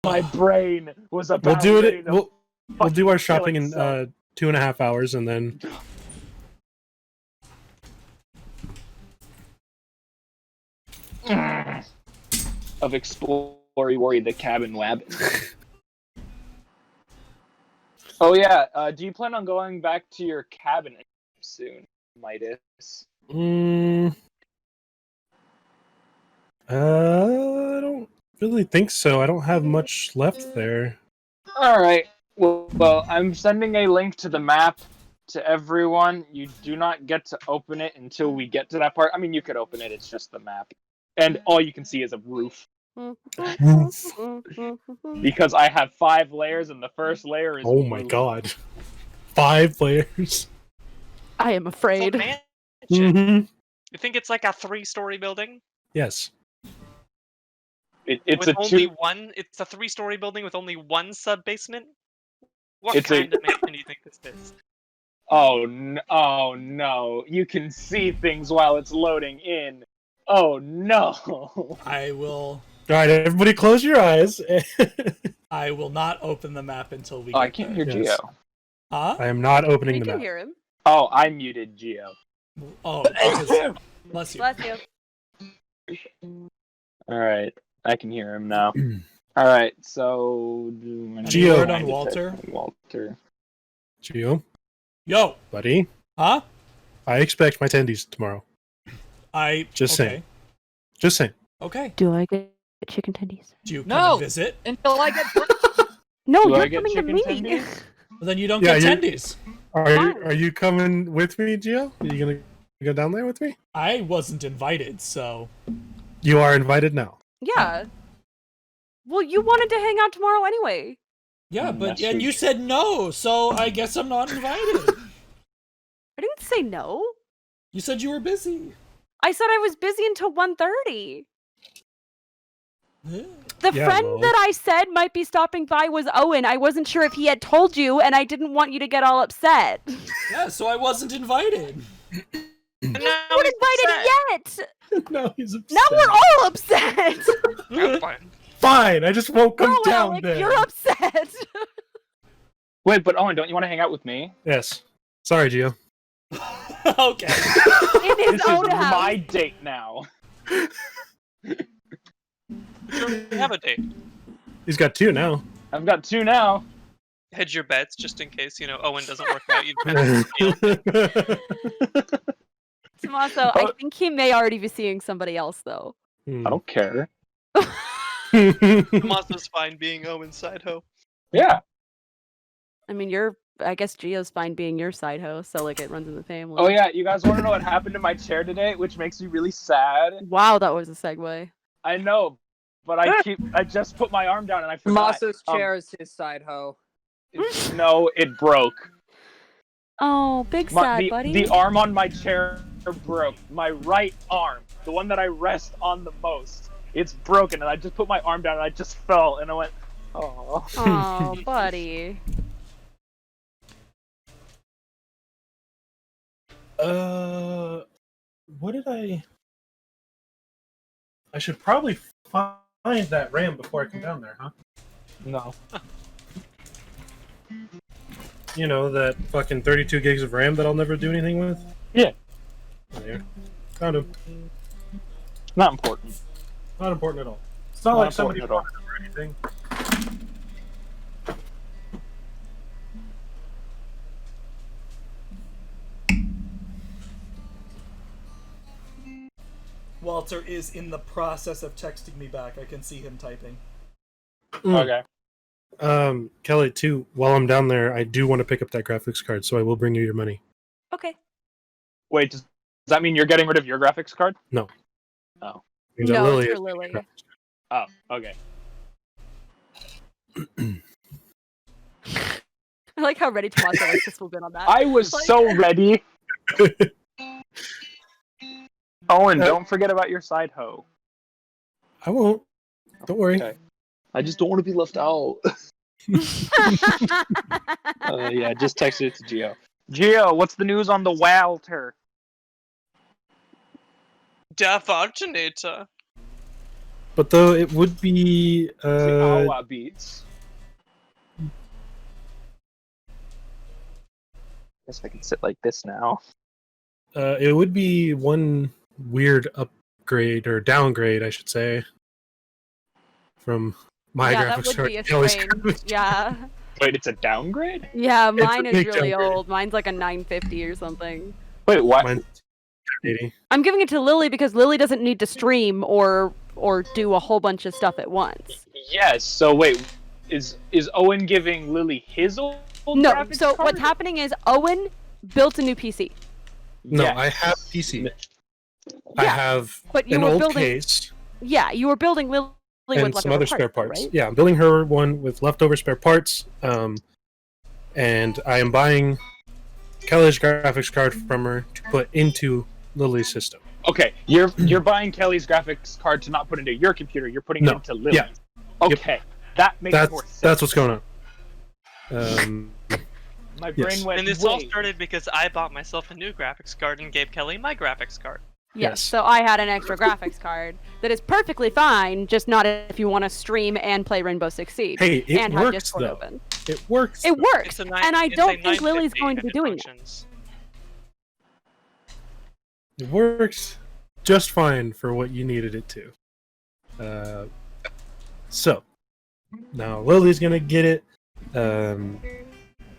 My brain was about We'll do ready it. to We'll do our kill shopping in itself. 2.5 hours, and then. Of Explory the Cabin Wabbin. Oh yeah, do you plan on going back to your cabin soon, Midas? I don't really think so. I don't have much left there. Alright, well, I'm sending a link to the map to everyone. You do not get to open it until we get to that part. I mean, you could open it, it's just the map. And all you can see is a roof. Because I have 5 layers, and the first layer is Oh my roof. god. 5 layers. I am afraid. Mm-hmm. You think it's like a 3-story building? Yes. It's with a only 2... one. It's a 3-story building with only one sub basement. What It's kind of mansion do you think this is? Oh no! You can see things while it's loading in. Oh no! I will. All right, everybody, close your eyes. I will not open the map until we. Oh, get I can't there. hear Yes. Geo. Huh? I am not opening We the can map. hear him. Oh, I muted Geo. Oh, because... bless you. Bless you. Alright, I can hear him now. Alright, so... Geo. Word on Walter. Walter. Gio, Yo. buddy, Huh? I expect my tendies tomorrow. Just okay. saying. Just saying. Okay. Do I get chicken tendies? Do you come No. and visit? Until I get. No, Do I you're get coming to chicken me. tendies? Well, then you don't Yeah, get tendies. Are you coming with me, Gio? Are you gonna go down there with me? I wasn't invited, so. You are invited now. Yeah. Well, you wanted to hang out tomorrow anyway. Yeah, but That's and you true. said no, so I guess I'm not invited. I didn't say no. You said you were busy. I said I was busy until 1:30. Yeah. The Yeah, friend well. that I said might be stopping by was Owen. I wasn't sure if he had told you, and I didn't want you to get all upset. Yeah, so I wasn't invited. And You now weren't he's invited yet. No, he's upset. Now we're all upset. upset. Fine. Fine. I just won't come No, down Alec, there. you're upset. Wait, but Owen, don't you want to hang out with me? Yes. Sorry, Gio. Okay. In his This is own house. my date now. We have a date. He's got 2 now. I've got 2 now. Hedge your bets just in case, Owen doesn't work out. You depend on the deal. Tommaso, I think he may already be seeing somebody else, though. I don't care. Tommaso's fine being Owen's side hoe. Yeah. I mean, I guess Gio's fine being your side host, so, like, it runs in the family. Oh yeah, you guys want to know what happened to my chair today, which makes me really sad? Wow, that was a segue. I know, but I just put my arm down and I forgot. Tommaso's chair is his side hoe. No, it broke. Oh, big sad, buddy. The arm on my chair broke. My right arm, the one that I rest on the most, it's broken, and I just put my arm down and I just fell, and I went, oh. Oh, buddy. What did I should probably find that RAM before I come down there, huh? No. You know, that fucking 32 gigs of RAM that I'll never do anything with? Yeah. There. Found him. Not important. Not important at all. It's not Not like somebody important wanted it or anything. Walter is in the process of texting me back. I can see him typing. Okay. Kelly, too, while I'm down there, I do want to pick up that graphics card, so I will bring you your money. Okay. Wait, does that mean you're getting rid of your graphics card? No. Oh. Means that No, Lily it's is- for Lily. Oh, okay. I like how ready Tommaso was to swoop in on that. I was so ready. Owen, don't forget about your side hoe. I won't. Don't worry. Okay. I just don't want to be left out. Yeah, just text it to Gio. Gio, what's the news on the Walter? Der Fortunator. But though it would be Awa beats. Guess I can sit like this now. it would be one weird upgrade or downgrade, I should say, from my yeah, that graphics would card. be a to Kelly's strange. graphics Yeah. Wait, it's a downgrade? Yeah, a mine is big really downgrade. old. Mine's like a 950 or something. Wait, what? Mine's 80. I'm giving it to Lily because Lily doesn't need to stream or do a whole bunch of stuff at once. Yes. So wait, is Owen giving Lily his old No, graphics so card? what's happening is Owen built a new PC. No, Yes. I have PC. I Yeah, have but you an were old building. case Yeah, you were building Lily with and some leftover other spare parts. right? Yeah, I'm building her one with leftover spare parts. And I am buying Kelly's graphics card from her to put into Lily's system. Okay, you're buying Kelly's graphics card to not put into your computer. You're putting No, it into Lily's. yeah. Okay, that makes more sense. That's what's going on. My yes. brain went. And this all wait. started because I bought myself a new graphics card and gave Kelly my graphics card. Yes. Yes. So I had an extra graphics card that is perfectly fine, just not if you want to stream and play Rainbow Six Siege Hey, it and have works Discord though. open. It works. It though. works, It's a and I it's a don't think Lily's 950 going to and be it doing that. functions. It works just fine for what you needed it to. So now Lily's gonna get it, and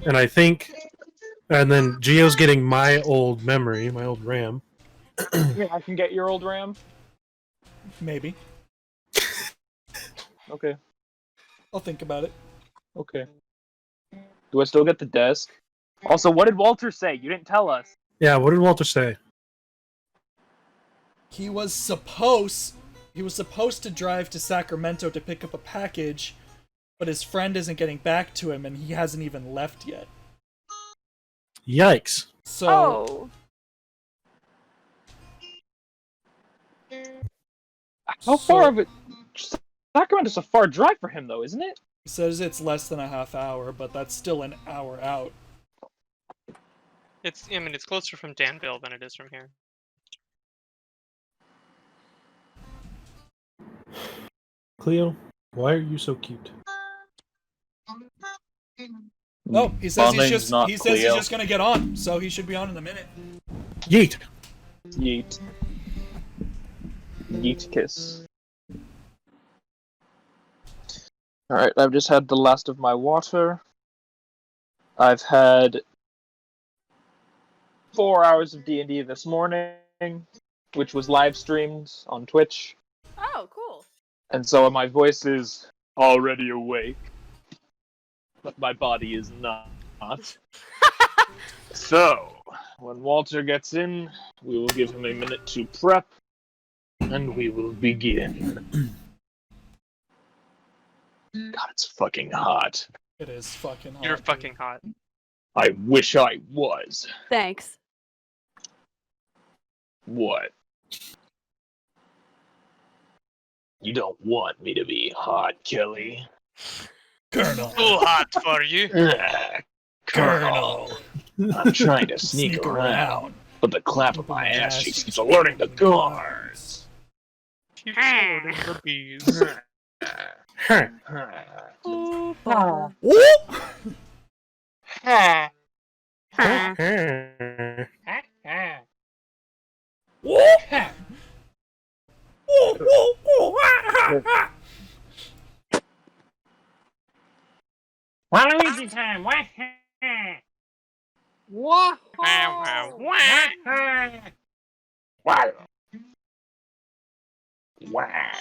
I think, and then Gio's getting my old memory, my old RAM. Yeah, I can get your old RAM. Maybe. Okay. I'll think about it. Okay. Do I still get the desk? Also, what did Walter say? You didn't tell us. Yeah, what did Walter say? He was supposed to drive to Sacramento to pick up a package, but his friend isn't getting back to him and he hasn't even left yet. Yikes! So Oh, How far of it? Sacramento's a far drive for him, though, isn't it? he says it's less than a half hour, but that's still an hour out. I mean, it's closer from Danville than it is from here. Cleo, why are you so cute? Oh, he says Bonding's not he's Cleo. just gonna get on, so he should be on in a minute. Yeet! Yeet. Yeet kiss. Alright, I've just had the last of my water. I've had 4 hours of D&D this morning, which was live streamed on Twitch. oh, cool. And so my voice is already awake. But my body is not. So, when Walter gets in, we will give him a minute to prep, and we will begin. God, it's fucking hot. It is fucking hot. You're dude. fucking hot. I wish I was. Thanks. What? You don't want me to be hot, Kelly. Colonel. Too hot for you. Colonel. I'm trying to sneak around, but the clap of my ass cheeks keeps alerting the guards. Keep sorting the bees. Huh. Oh, bummer. Waluigi time! Wow, wow, wow. Wow. Wow.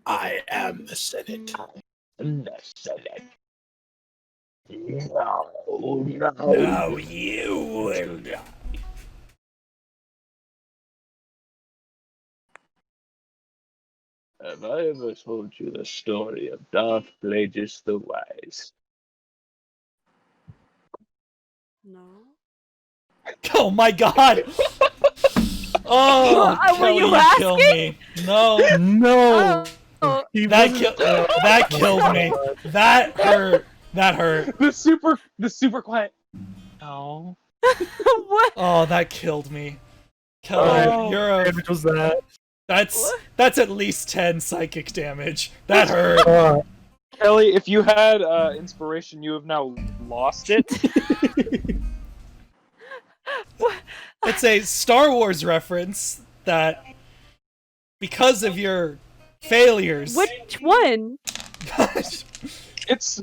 I am the Senate. The Senate. No, no. Now you will die. Have I ever told you the story of Darth Plagueis the Wise? No. Oh my god! Oh, Were Kelly, you you killed me. No, No! Oh, that killed me. That hurt. That hurt. The super quiet. No. what? Oh, that killed me. Kelly, Oh, you're a what was that? That's at least 10 psychic damage. That hurt. Kelly, if you had inspiration, you have now lost it. It's a Star Wars reference that, because of your failures. Which one? Gosh. It's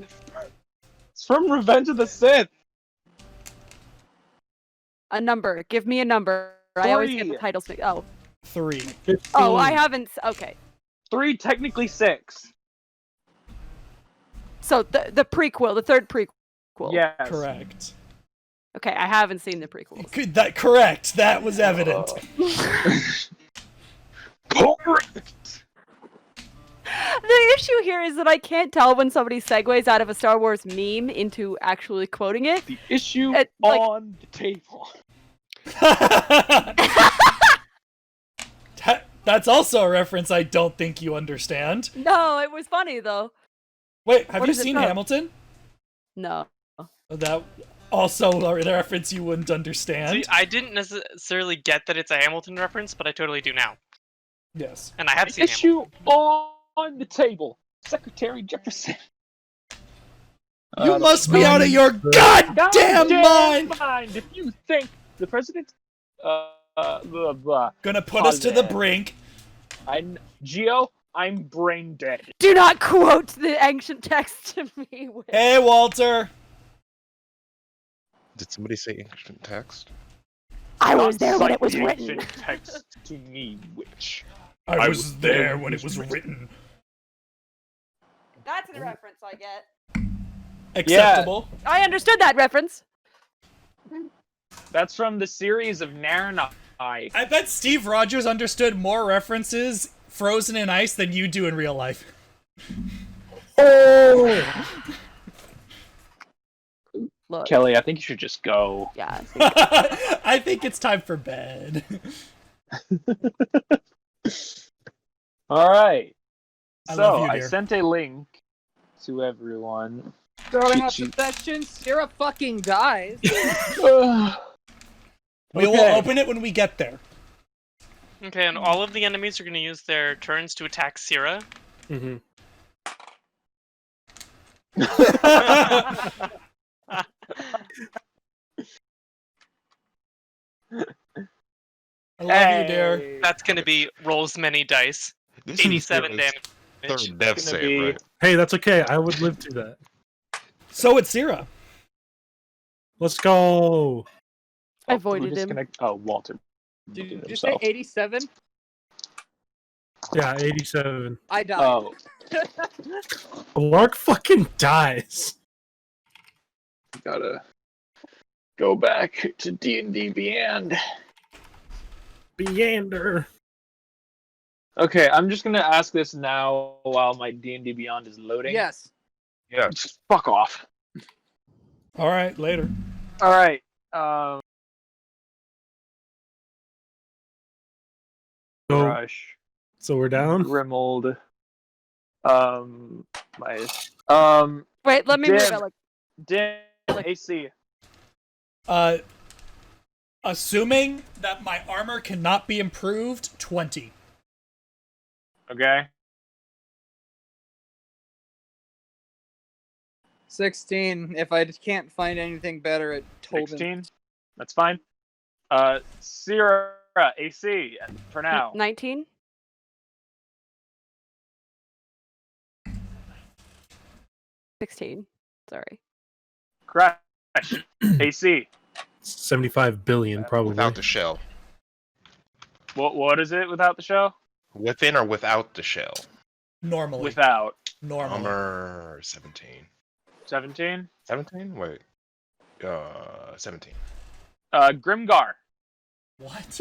from Revenge of the Sith. A number. Give me a number. I always get the 3. titles mixed. Oh. 3. 15. Oh, I haven't. Okay. 3, technically 6. So the prequel, the third prequel. Yes. Correct. Okay, I haven't seen the prequels. Correct. That was evident. Correct. The issue here is that I can't tell when somebody segues out of a Star Wars meme into actually quoting it. The issue Like- on the table. That's also a reference I don't think you understand. No, it was funny though. Wait, have What you is it seen from? Hamilton? No. That also a reference you wouldn't understand. See, I didn't necessarily get that it's a Hamilton reference, but I totally do now. Yes. And I have The seen Hamilton. issue on the table. Secretary Jefferson. You must be out of your goddamn mind! If you think the president, blah, blah. Gonna put us to the brink. Geo, I'm brain dead. Do not quote the ancient text to me. Hey, Walter. Did somebody say ancient text? I was there when Cite it was the written. ancient text to me, witch. I was there when it was written. That's a reference I get. Acceptable. I understood that reference. That's from the series of Narnia. I bet Steve Rogers understood more references frozen in ice than you do in real life. Oh! Look. Kelly, I think you should just go. Yeah. I think it's time for bed. All right. I So love you, I dear. sent a link to everyone. Starting off Cheat the section, Sarah fucking dies. We will Okay. open it when we get there. Okay, and all of the enemies are going to use their turns to attack Syrah. Mm-hmm. I love you, dear. That's going to be rolls many dice. This is 87 Sarah's damage. Third death It's save, gonna be- right? Hey, that's okay. I would live through that. So it's Syrah. Let's go. I We're avoided him. disconnect- Oh, Walter. Did Did you say himself. 87? Yeah, 87. I died. Oh, Lark fucking dies. gotta go back to D&D Beyond. Beander. Okay, I'm just gonna ask this now while my D&D Beyond is loading. Yes. Yeah. Just fuck off. All right, later. All right. So, Rush. so we're down. Grimuld. My. Wait, let me move Dimm. it. Like, Dimm. AC. Assuming that my armor cannot be improved, 20. Okay. 16. If I can't find anything better, it told him. 16. That's fine. Sierra AC for now. 19. $16. Sorry. Crash. AC. 75 billion, probably. Without the shell. What is it without the shell? Within or without the shell? Normally. Without. Normally. Number 17. 17. 17? Wait. 17. Grimgar. What?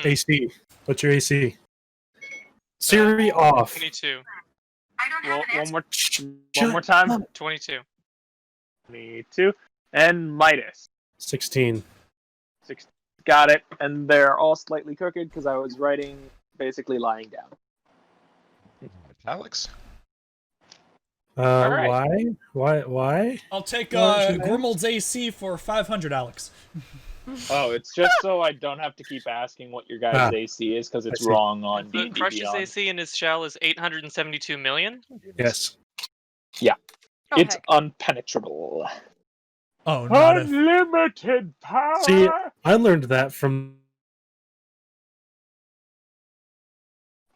AC. What's your AC? Siri off. 22. Well, one more time. 22. 22. And Midas. 16. 6. Got it. And they're all slightly crooked because I was writing basically lying down. Alex? right. Why? I'll take Why don't you Grimuld's AC for 500, Alex. Oh, it's just so I don't have to keep asking what your guys' AC is because it's I see. wrong on The D&D Crush's Beyond. AC in his shell is 872 million. Yes. Oh, It's heck. unpenetrable. Oh, not a. Unlimited power. See, I learned that from.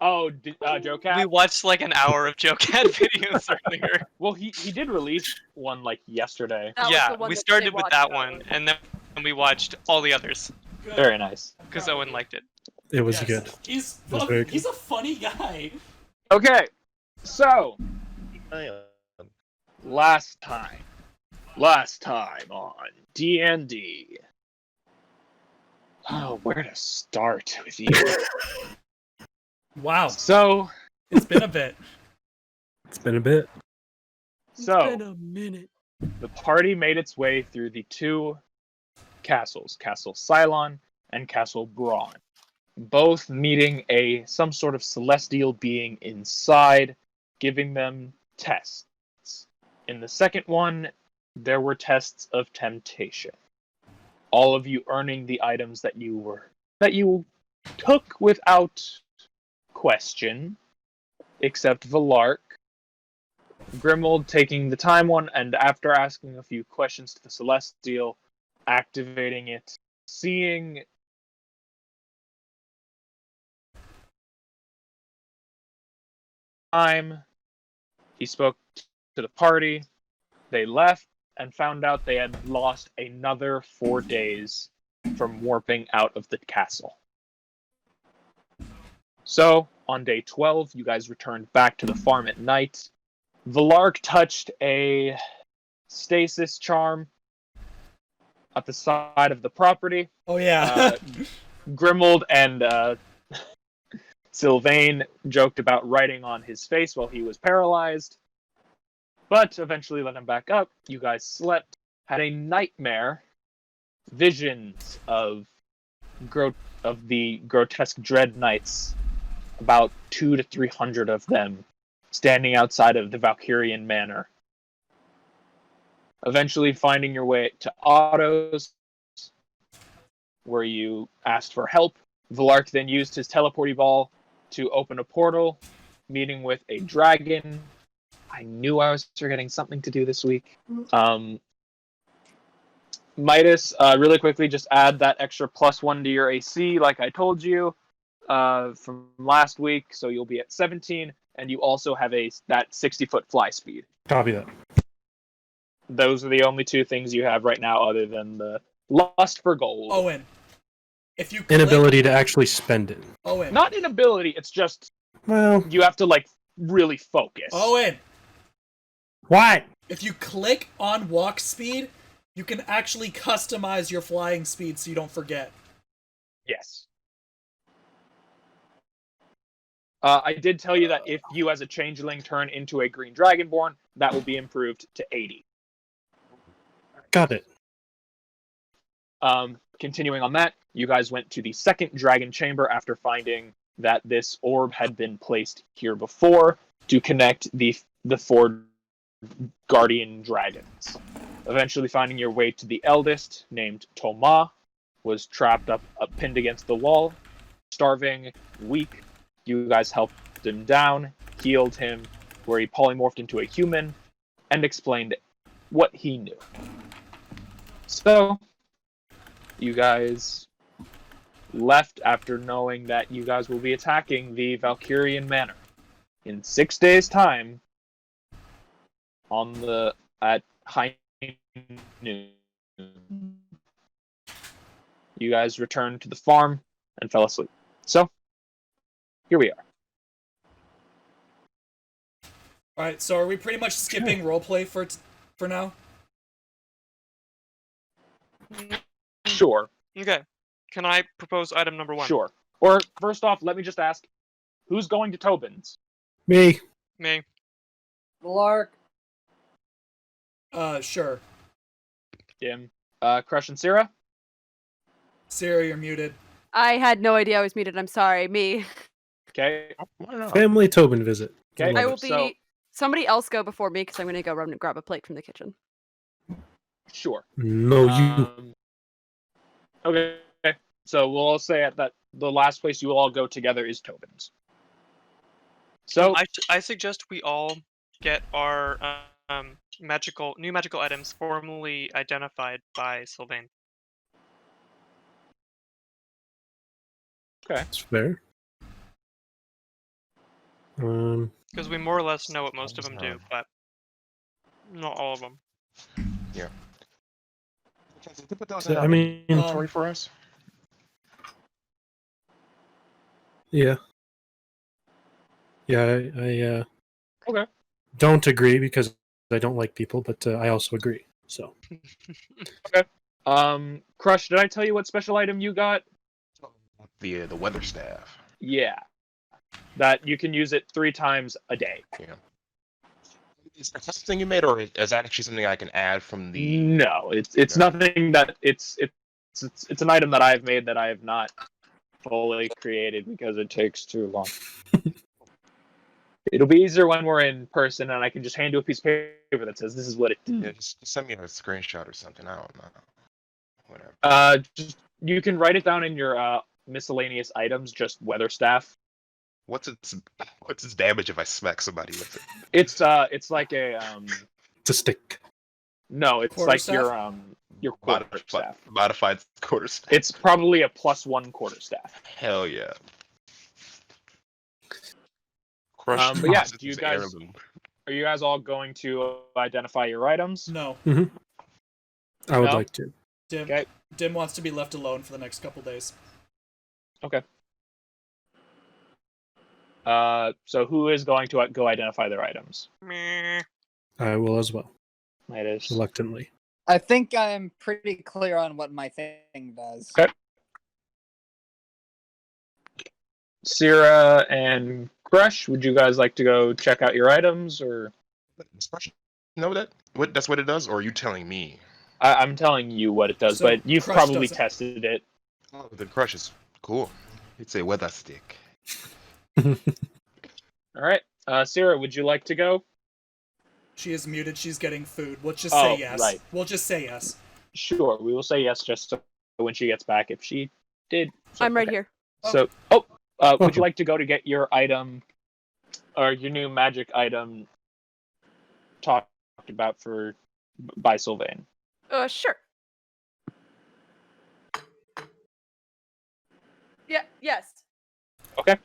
Joe We Cat. watched like an hour of Joe Cat videos earlier. Well, he did release one like yesterday. That was Yeah, the one we that started they with watched that earlier. one, and then we watched all the others Very nice. because Owen liked it. It was Yes, good. He's It was very he's a funny guy. Okay, so last time on D&D. Oh, where to start with you? Wow, So, it's been a bit. It's been a bit. so minute. the party made its way through the two castles, Castle Cylon and Castle Braun, both meeting some sort of celestial being inside, giving them tests. In the second one, there were tests of temptation. All of you earning the items that you took without question, except Valark. Grimuld taking the time one, and after asking a few questions to the Celestial, activating it, seeing time, he spoke to the party, they left, and found out they had lost another 4 days from warping out of the castle. So, on day 12, you guys returned back to the farm at night. Valark touched a stasis charm at the side of the property. Oh yeah. Grimuld and Sylvain joked about writing on his face while he was paralyzed, but eventually let him back up. You guys slept, had a nightmare, visions of the grotesque dread knights, about 200 to 300 of them, standing outside of the Valkyrian Manor. Eventually finding your way to Otto's, where you asked for help. Valark then used his teleporty ball to open a portal, meeting with a dragon. I knew I was forgetting something to do this week. Midas, really quickly, just add that extra +1 to your AC, like I told you, from last week, so you'll be at 17, and you also have that 60-foot fly speed. Copy that. Those are the only two things you have right now, other than the lust for gold. Owen, if you click, Inability to actually spend it. Owen, Not inability, it's just Well, you have to really focus. Owen, what? if you click on walk speed, you can actually customize your flying speed so you don't forget. Yes. I did tell you that if you as a changeling turn into a green dragonborn, that will be improved to 80. Got it. Continuing on that, you guys went to the second dragon chamber after finding that this orb had been placed here before to connect the 4 guardian dragons. Eventually finding your way to the eldest, named Toma, was trapped up pinned against the wall, starving, weak. You guys helped him down, healed him, where he polymorphed into a human, and explained what he knew. So, you guys left after knowing that you guys will be attacking the Valkyrian Manor in 6 days' time at high noon. You guys returned to the farm and fell asleep. So, here we are. Alright, so are we pretty much skipping roleplay for now? Sure. Okay. Can I propose item number 1? Sure. Or, first off, let me just ask, who's going to Tobin's? Me. Me. Lark. Sure. Dimm. Crush and Syrah? Sarah, you're muted. I had no idea I was muted. I'm sorry. Me. Okay. Why not? Family Tobin visit. Okay. I will be. So- Somebody else go before me because I'm going to go run and grab a plate from the kitchen. Sure. No, you. Okay. So we'll all say at that the last place you all go together is Tobin's. So I suggest we all get our new magical items formally identified by Sylvain. That's fair. Because we more or less know what most of them do, but not all of them. Can you put those So, in I our mean, inventory for us? yeah. Yeah, I okay. don't agree because I don't like people, but I also agree. So Crush, did I tell you what special item you got? The weather staff. Yeah. That you can use it 3 times a day. Yeah. Is that something you made, or is that actually something I can add from the? No, it's No. nothing that it's an item that I've made that I have not fully created because it takes too long. It'll be easier when we're in person and I can just hand you a piece of paper that says this is what it does. Yeah, just send me a screenshot or something. I don't know. Whatever. Just you can write it down in your miscellaneous items, just weather staff. What's its damage if I smack somebody with it? It's like a it's a stick. no, it's like your quarter staff. Modified quarter staff. It's probably a +1 quarter staff. Hell yeah. Crush but yeah, is heirloom. are you guys all going to identify your items? No. I would No? like to. Dimm. Okay. Dimm wants to be left alone for the next couple days. Okay. So who is going to go identify their items? Meh. I will as well, It is. reluctantly. I think I'm pretty clear on what my thing does. Okay. Syrah and Crush, would you guys like to go check out your items, or? Know that? That's what it does, or are you telling me? I'm telling you what it does, So but you've Crush probably doesn't. tested it. Oh, the Crush is cool. It's a weather stick. All right. Syrah, would you like to go? She is muted. She's getting food. Let's just say yes. Right. We'll just say yes. Sure, we will say yes just so when she gets back, if she did. So, I'm right okay. here. So, would you like to go to get your item, or your new magic item talked about by Sylvain? Sure. Yeah. Yes. Okay.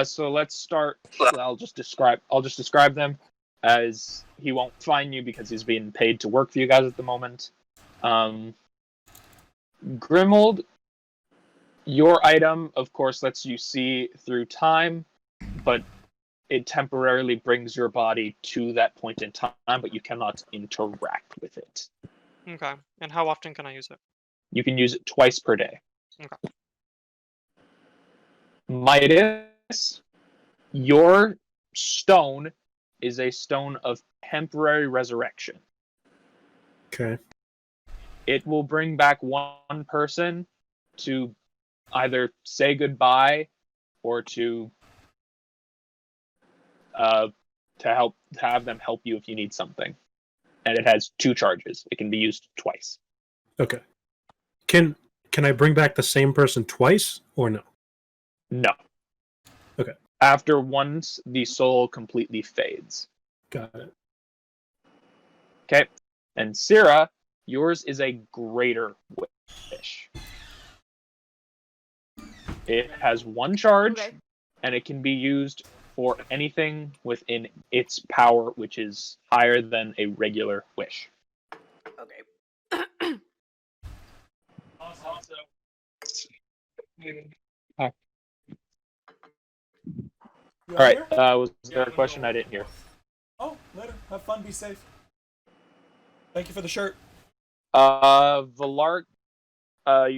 So let's start. I'll just describe them, as he won't find you because he's being paid to work for you guys at the moment. Grimuld, your item, of course, lets you see through time, but it temporarily brings your body to that point in time, but you cannot interact with it. Okay. And how often can I use it? You can use it twice per day. Okay. Midas, your stone is a stone of temporary resurrection. Okay. It will bring back one person to either say goodbye or to have them help you if you need something. And it has 2 charges. It can be used twice. Okay. Can I bring back the same person twice or no? No. Okay. After once, the soul completely fades. Got it. Okay. And Syrah, yours is a greater wish. It has 1 charge, Okay. and it can be used for anything within its power, which is higher than a regular wish. Okay. You All right. here? Was there a question I didn't hear? Oh, later. Have fun. Be safe. Thank you for the shirt. Valark, I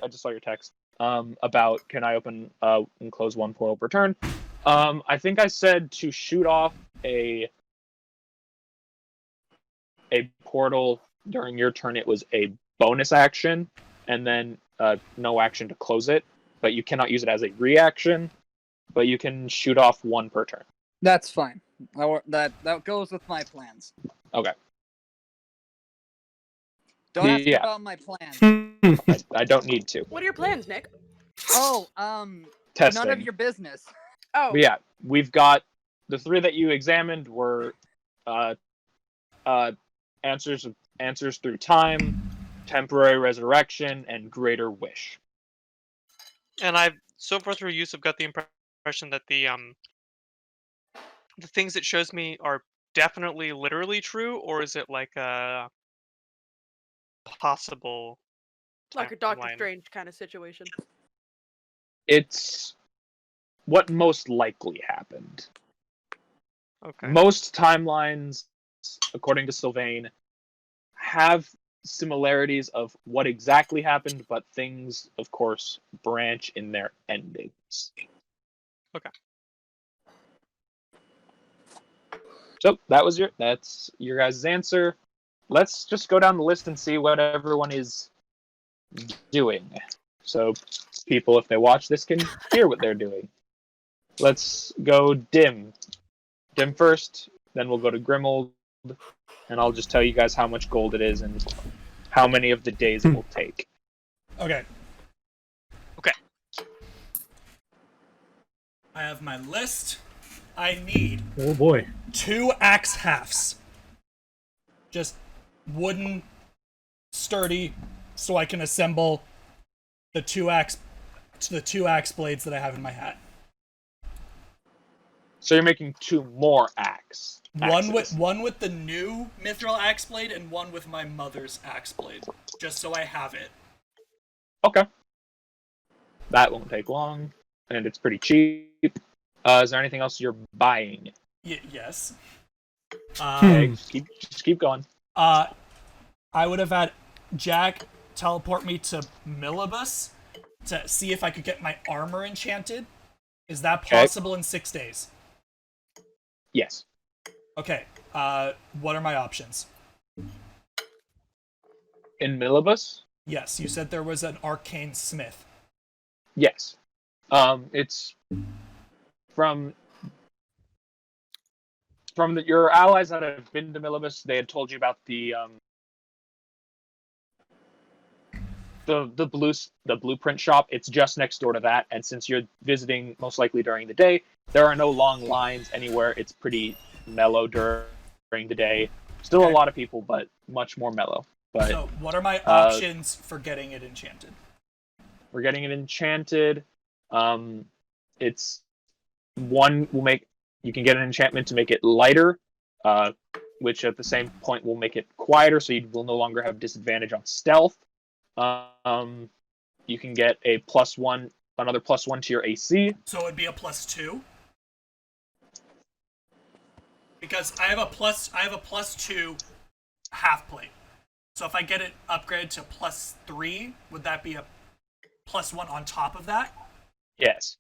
just saw your text. About can I open and close 1 portal per turn? I think I said to shoot off a portal during your turn. It was a bonus action, and then no action to close it. But you cannot use it as a reaction. But you can shoot off 1 per turn. That's fine. That goes with my plans. Okay. Don't ask Yeah. about my plans. I don't need to. What are your plans, Nick? Oh, Testing. none of your business. Oh, But yeah, we've got the 3 that you examined were answers through time, temporary resurrection, and greater wish. And I've so far through use, I've got the impression that the things it shows me are definitely literally true, or is it like a possible like a Doctor timeline? Strange kind of situation. It's what most likely happened. Okay. Most timelines, according to Sylvain, have similarities of what exactly happened, but things, of course, branch in their endings. Okay. So that's your guys' answer. Let's just go down the list and see what everyone is doing. So people, if they watch this, can hear what they're doing. Let's go Dimm. Dimm first, then we'll go to Grimuld, and I'll just tell you guys how much gold it is and how many of the days it will take. Okay. Okay. I have my list. I need Oh boy. 2 axe halves. Just wooden, sturdy, so I can assemble the two axe blades that I have in my hat. So you're making 2 more axes. One with the new mithril axe blade and one with my mother's axe blade, just so I have it. Okay. That won't take long, and it's pretty cheap. Is there anything else you're buying? Yes. Okay, just keep going. I would have had Jack teleport me to Millibus to see if I could get my armor enchanted. Is that possible in 6 days? Yes. Okay. What are my options? In Millibus? Yes, you said there was an arcane smith. Yes. It's from your allies that have been to Millibus. They had told you about the blueprint shop. It's just next door to that, and since you're visiting most likely during the day, there are no long lines anywhere. It's pretty mellow during the day. Still Okay. a lot of people, but much more mellow. But So, what are my options for getting it enchanted? we're getting it enchanted. It's one will make you can get an enchantment to make it lighter, which at the same point will make it quieter, so you will no longer have disadvantage on stealth. You can get a another +1 to your AC. So it would be a +2. Because I have a +2 half plate. So if I get it upgraded to +3, would that be a +1 on top of that? Yes.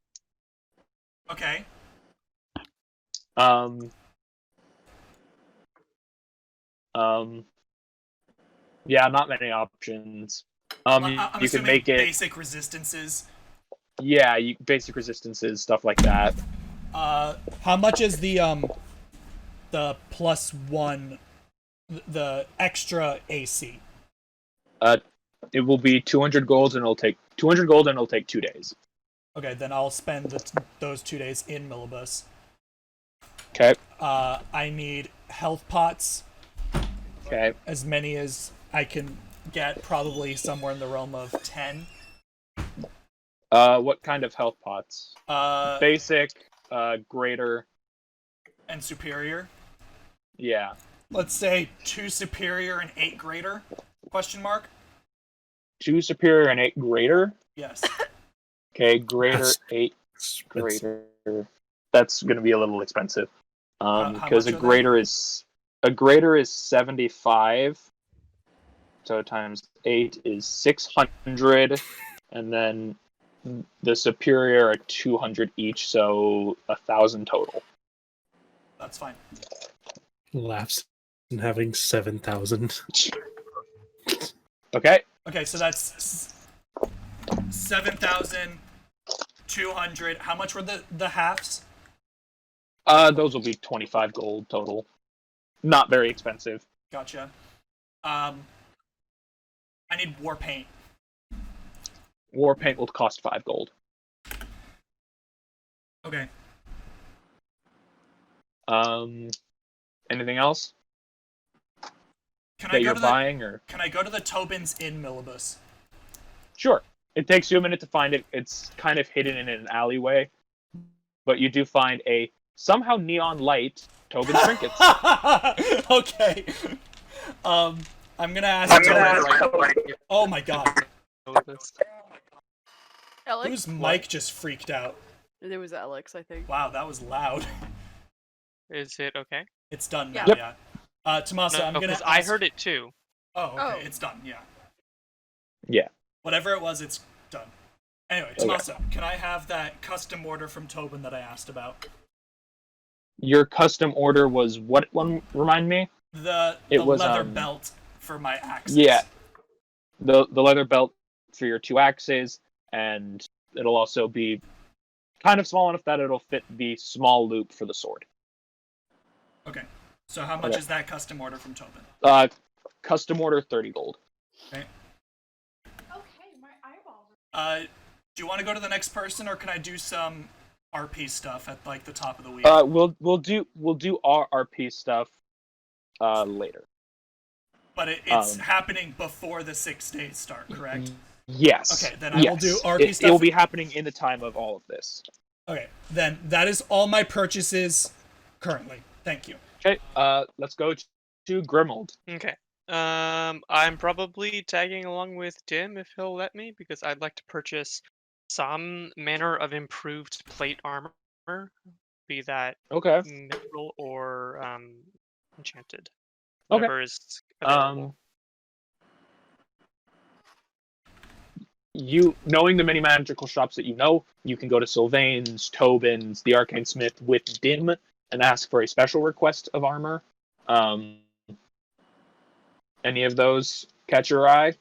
Okay. Yeah, not many options. I'm You can assuming make it. basic resistances. Yeah, basic resistances, stuff like that. How much is the +1, the extra AC? It will be 200 gold, and it'll take 2 days. Okay, then I'll spend those 2 days in Millibus. Okay. I need health pots. Okay. As many as I can get, probably somewhere in the realm of 10. What kind of health pots? Uh, Basic, greater. and superior. Yeah. Let's say 2 superior and 8 greater? Question mark? 2 superior and 8 greater. Yes. Okay, greater, That's 8 expensive. greater. That's going to be a little expensive. How Because much a are greater is 75. So times 8 is 600, and then the superior are 200 each, so 1,000 total. That's fine. Laughs and having 7,000. Okay. Okay, so that's 7,200. How much were the halves? Those will be 25 gold total. Not very expensive. Gotcha. I need war paint. War paint will cost 5 gold. Okay. Anything else Can that you're buying, or Can I go to the Tobin's in Millibus? sure? It takes you a minute to find it. It's kind of hidden in an alleyway, but you do find a somehow neon light Tobin trinkets. Okay. I'm gonna ask. Oh my god. Elek? Whose mic just freaked out? There was Alex, I think. Wow, that was loud. Is it okay? It's done now, Yeah. yeah. Tommaso, No, I'm gonna. because I heard it too. Oh, okay, Oh. it's done. Yeah. Yeah. Whatever it was, it's done. Anyway, Tommaso, can I have that custom order from Tobin that I asked about? Your custom order was what one? Remind me. The It was, leather belt for my axes. Yeah. The leather belt for your 2 axes, and it'll also be kind of small enough that it'll fit the small loop for the sword. Okay. So how much is that custom order from Tobin? Custom order 30 gold. Okay. Okay, my eyeballs. Do you want to go to the next person, or can I do some RP stuff at like the top of the week? We'll do our RP stuff later. But it's happening before the 6 days start, correct? Yes. Okay, then I will do RP stuff. It will be happening in the time of all of this. Okay, then that is all my purchases currently. Thank you. Okay. Let's go to Grimuld. Okay. I'm probably tagging along with Dimm if he'll let me, because I'd like to purchase some manner of improved plate armor, be that Okay. mithril or enchanted. Okay. Whatever is available. You knowing the many magical shops that you know, you can go to Sylvain's, Tobin's, the Arcane Smith with Dimm and ask for a special request of armor. Any of those catch your eye?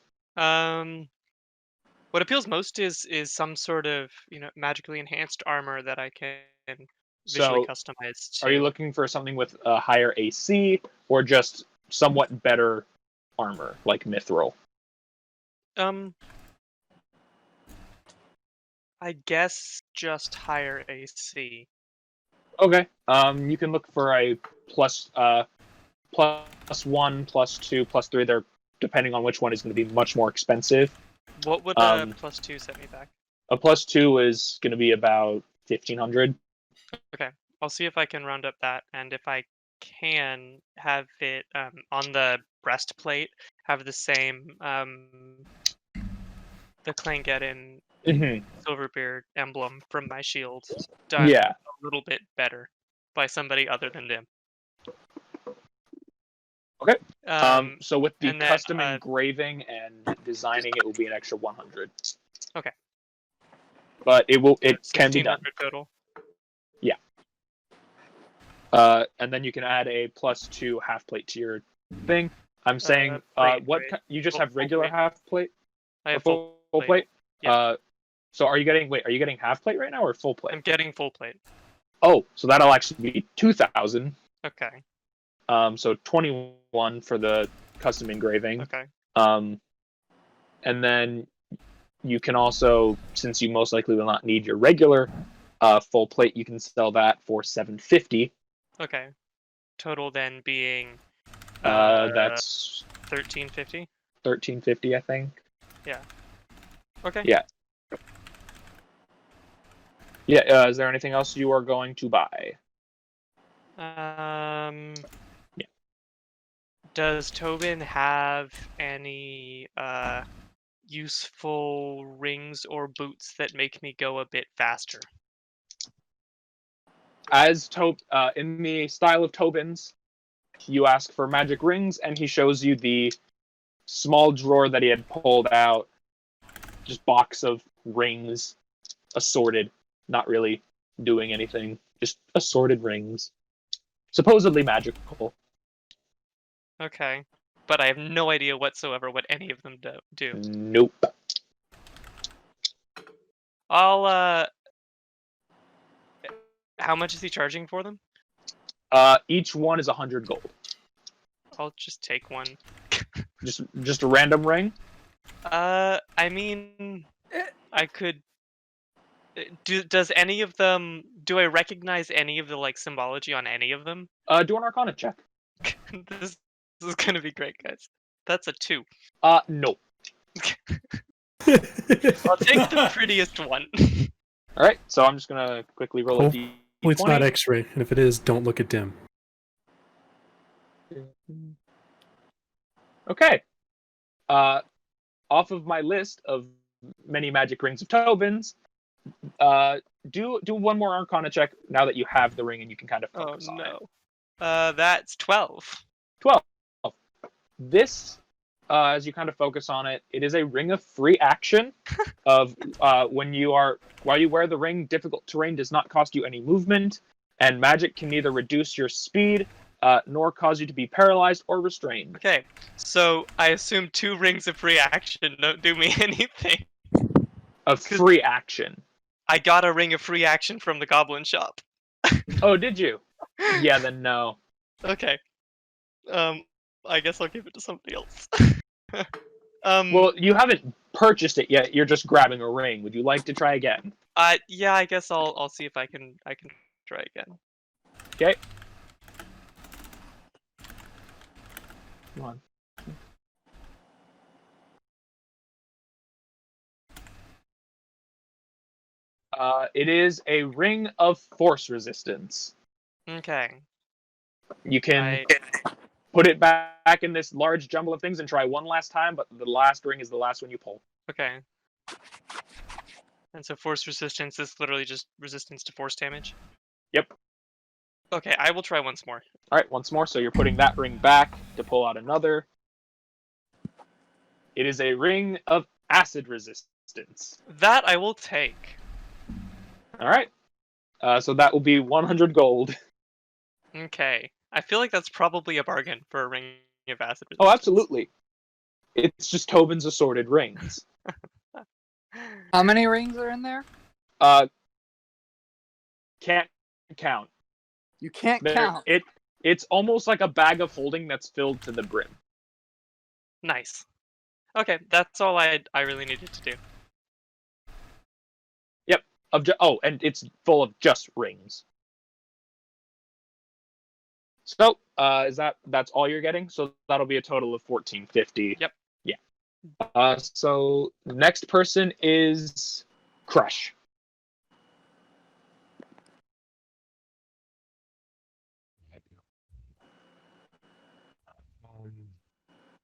What appeals most is some sort of magically enhanced armor that I can visually customize. Are you looking for something with a higher AC or just somewhat better armor, like mithril? I guess just higher AC. Okay. You can look for a plus 1, plus 2, plus 3. They're depending on which one is going to be much more expensive. What would a +2 set me back? A plus 2 is going to be about 1,500. Okay, I'll see if I can round up that, and if I can have it on the breastplate, have the same the Clangeddon Silverbeard emblem from my shield done a little bit better by somebody other than Dimm. Okay. So with the and then, custom engraving and designing, it will be an extra 100. Okay. But it can be done. 1,600 total. Yeah. And then you can add a plus 2 half plate to your thing. I'm saying, you just have regular half plate? I have full plate? Yeah. So are you getting half plate right now or full plate? I'm getting full plate. Oh, so that'll actually be 2,000. Okay. So 21 for the custom engraving. Okay. And then you can also, since you most likely will not need your regular full plate, you can sell that for 750. Okay. Total then being that's 1350. 1350, I think. Yeah. Okay. Yeah. Yeah. Is there anything else you are going to buy? Yeah. Does Tobin have any useful rings or boots that make me go a bit faster? As in the style of Tobin's, you ask for magic rings, and he shows you the small drawer that he had pulled out, just box of rings, assorted, not really doing anything, just assorted rings, supposedly magical. Okay, but I have no idea whatsoever what any of them do. Nope. I'll how much is he charging for them? Each one is 100 gold. I'll just take one. Just a random ring? I mean, I could. Does any of them? Do I recognize any of the like symbology on any of them? Do an Arcana check. this is gonna be great, guys. That's a 2. No. I'll take the prettiest one. All right, so I'm just gonna quickly roll a Hopefully d20. it's not X-ray, and if it is, don't look at Dimm. Okay. Off of my list of many magic rings of Tobin's, do one more Arcana check now that you have the ring and you can kind of Oh focus on it. no. That's 12. 12. This, as you kind of focus on it, it is a ring of free action. Of while you wear the ring, difficult terrain does not cost you any movement, and magic can neither reduce your speed nor cause you to be paralyzed or restrained. Okay, so I assume 2 rings of free action don't do me anything. Of free action. I got a ring of free action from the goblin shop. Oh, did you? Yeah, then no. Okay. I guess I'll give it to somebody else. Well, you haven't purchased it yet. You're just grabbing a ring. Would you like to try again? Yeah, I guess I'll see if I can try again. Okay. Come on. It is a ring of force resistance. Okay. You can put it back in this large jumble of things and try one last time, but the last ring is the last one you pull. Okay. And so force resistance is literally just resistance to force damage? Yep. Okay, I will try once more. All right, once more. So you're putting that ring back to pull out another. It is a ring of acid resistance. That I will take. All right. So that will be 100 gold. Okay. I feel like that's probably a bargain for a ring of acid resistance. Oh, absolutely. It's just Tobin's assorted rings. How many rings are in there? Can't count. You can't There- count. It's almost like a bag of holding that's filled to the brim. Nice. Okay, that's all I really needed to do. And it's full of just rings. So, that's all you're getting? So that'll be a total of 1450. Yep. Yeah. So the next person is Crush.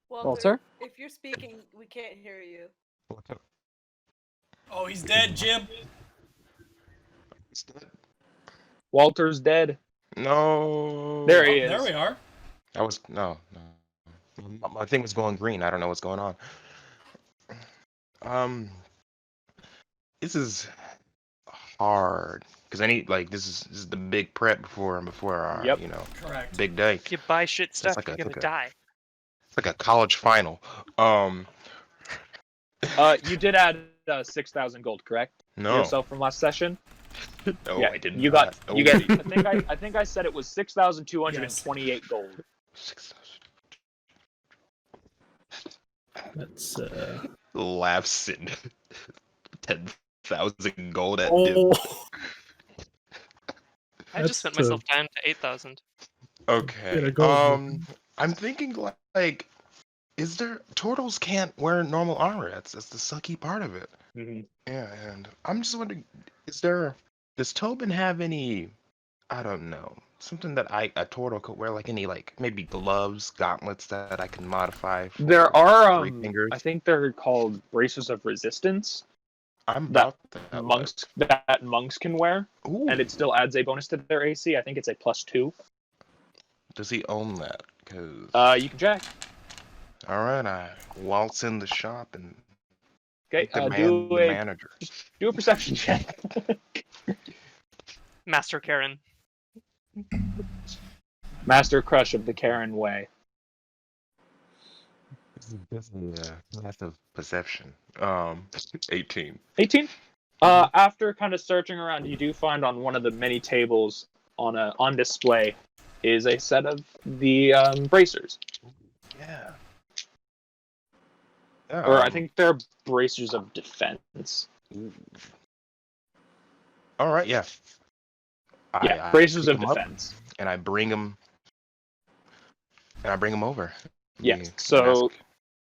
Walter? if you're speaking, we can't hear you. Oh, he's dead, Jim. Walter's dead. No. There he is. There we are. I was no. My thing was going green. I don't know what's going on. This is hard because I need this is the big prep before our Yep. Correct. big day. If you buy shit stuff, like you're a- gonna like a- die. It's like a college final. You did add 6,000 gold, correct? No, Yourself from last session. no, Yeah, I didn't. You got. You get. I think I said it was 6,228 gold. 6,000. That's Laughs in 10,000 gold at Dimm. oh, I just spent That's, myself down to 8,000. Okay. Yeah, go I'm thinking like, is there turtles can't wear normal armor? That's the sucky part of it. Mm-hmm. Yeah, and I'm just wondering, does Tobin have any, I don't know, something that a turtle could wear, like any maybe gloves, gauntlets that I can modify? For There are. 3 fingers? I think they're called braces of resistance I'm that about that. monks can wear, Ooh, and it still adds a bonus to their AC. I think it's a +2. does he own that? Cause You can check. all right, I waltz in the shop and Okay. demand the manager. Do a perception check. Master Karen. Master Crush of the Karen Way. This is definitely a class of perception. 18. 18. After kind of searching around, you do find on one of the many tables on display is a set of the bracers. Yeah. Yeah, Or I think they're bracers of defense. Ooh. All right, yeah. Yeah, I bracers pick of 'em up defense. and I bring them over. Yeah. We So ask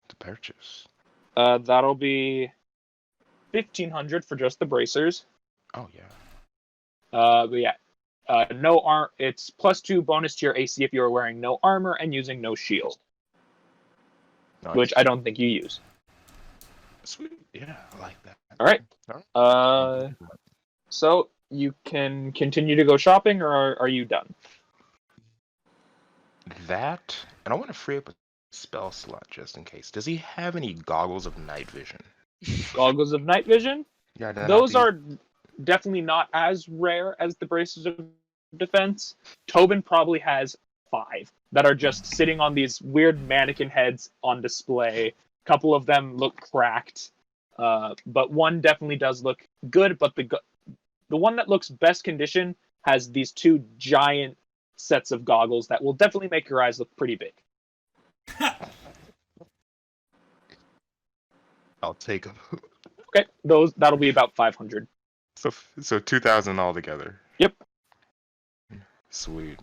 to purchase. that'll be 1,500 for just the bracers. Oh yeah. But yeah, no arm. It's +2 bonus to your AC if you are wearing no armor and using no shield, Nice. which I don't think you use. Sweet. Yeah, I like that. All right. All right. So you can continue to go shopping, or are you done? That, and I want to free up a spell slot just in case. Does he have any goggles of night vision? Goggles of night vision. Yeah, Those are definitely not as rare as the braces of defense. Tobin probably has 5 that are just sitting on these weird mannequin heads on display. A couple of them look cracked, but one definitely does look good. But the one that looks best condition has these 2 giant sets of goggles that will definitely make your eyes look pretty big. I'll take them. Okay, that'll be about 500. So 2,000 altogether. Yep. Sweet.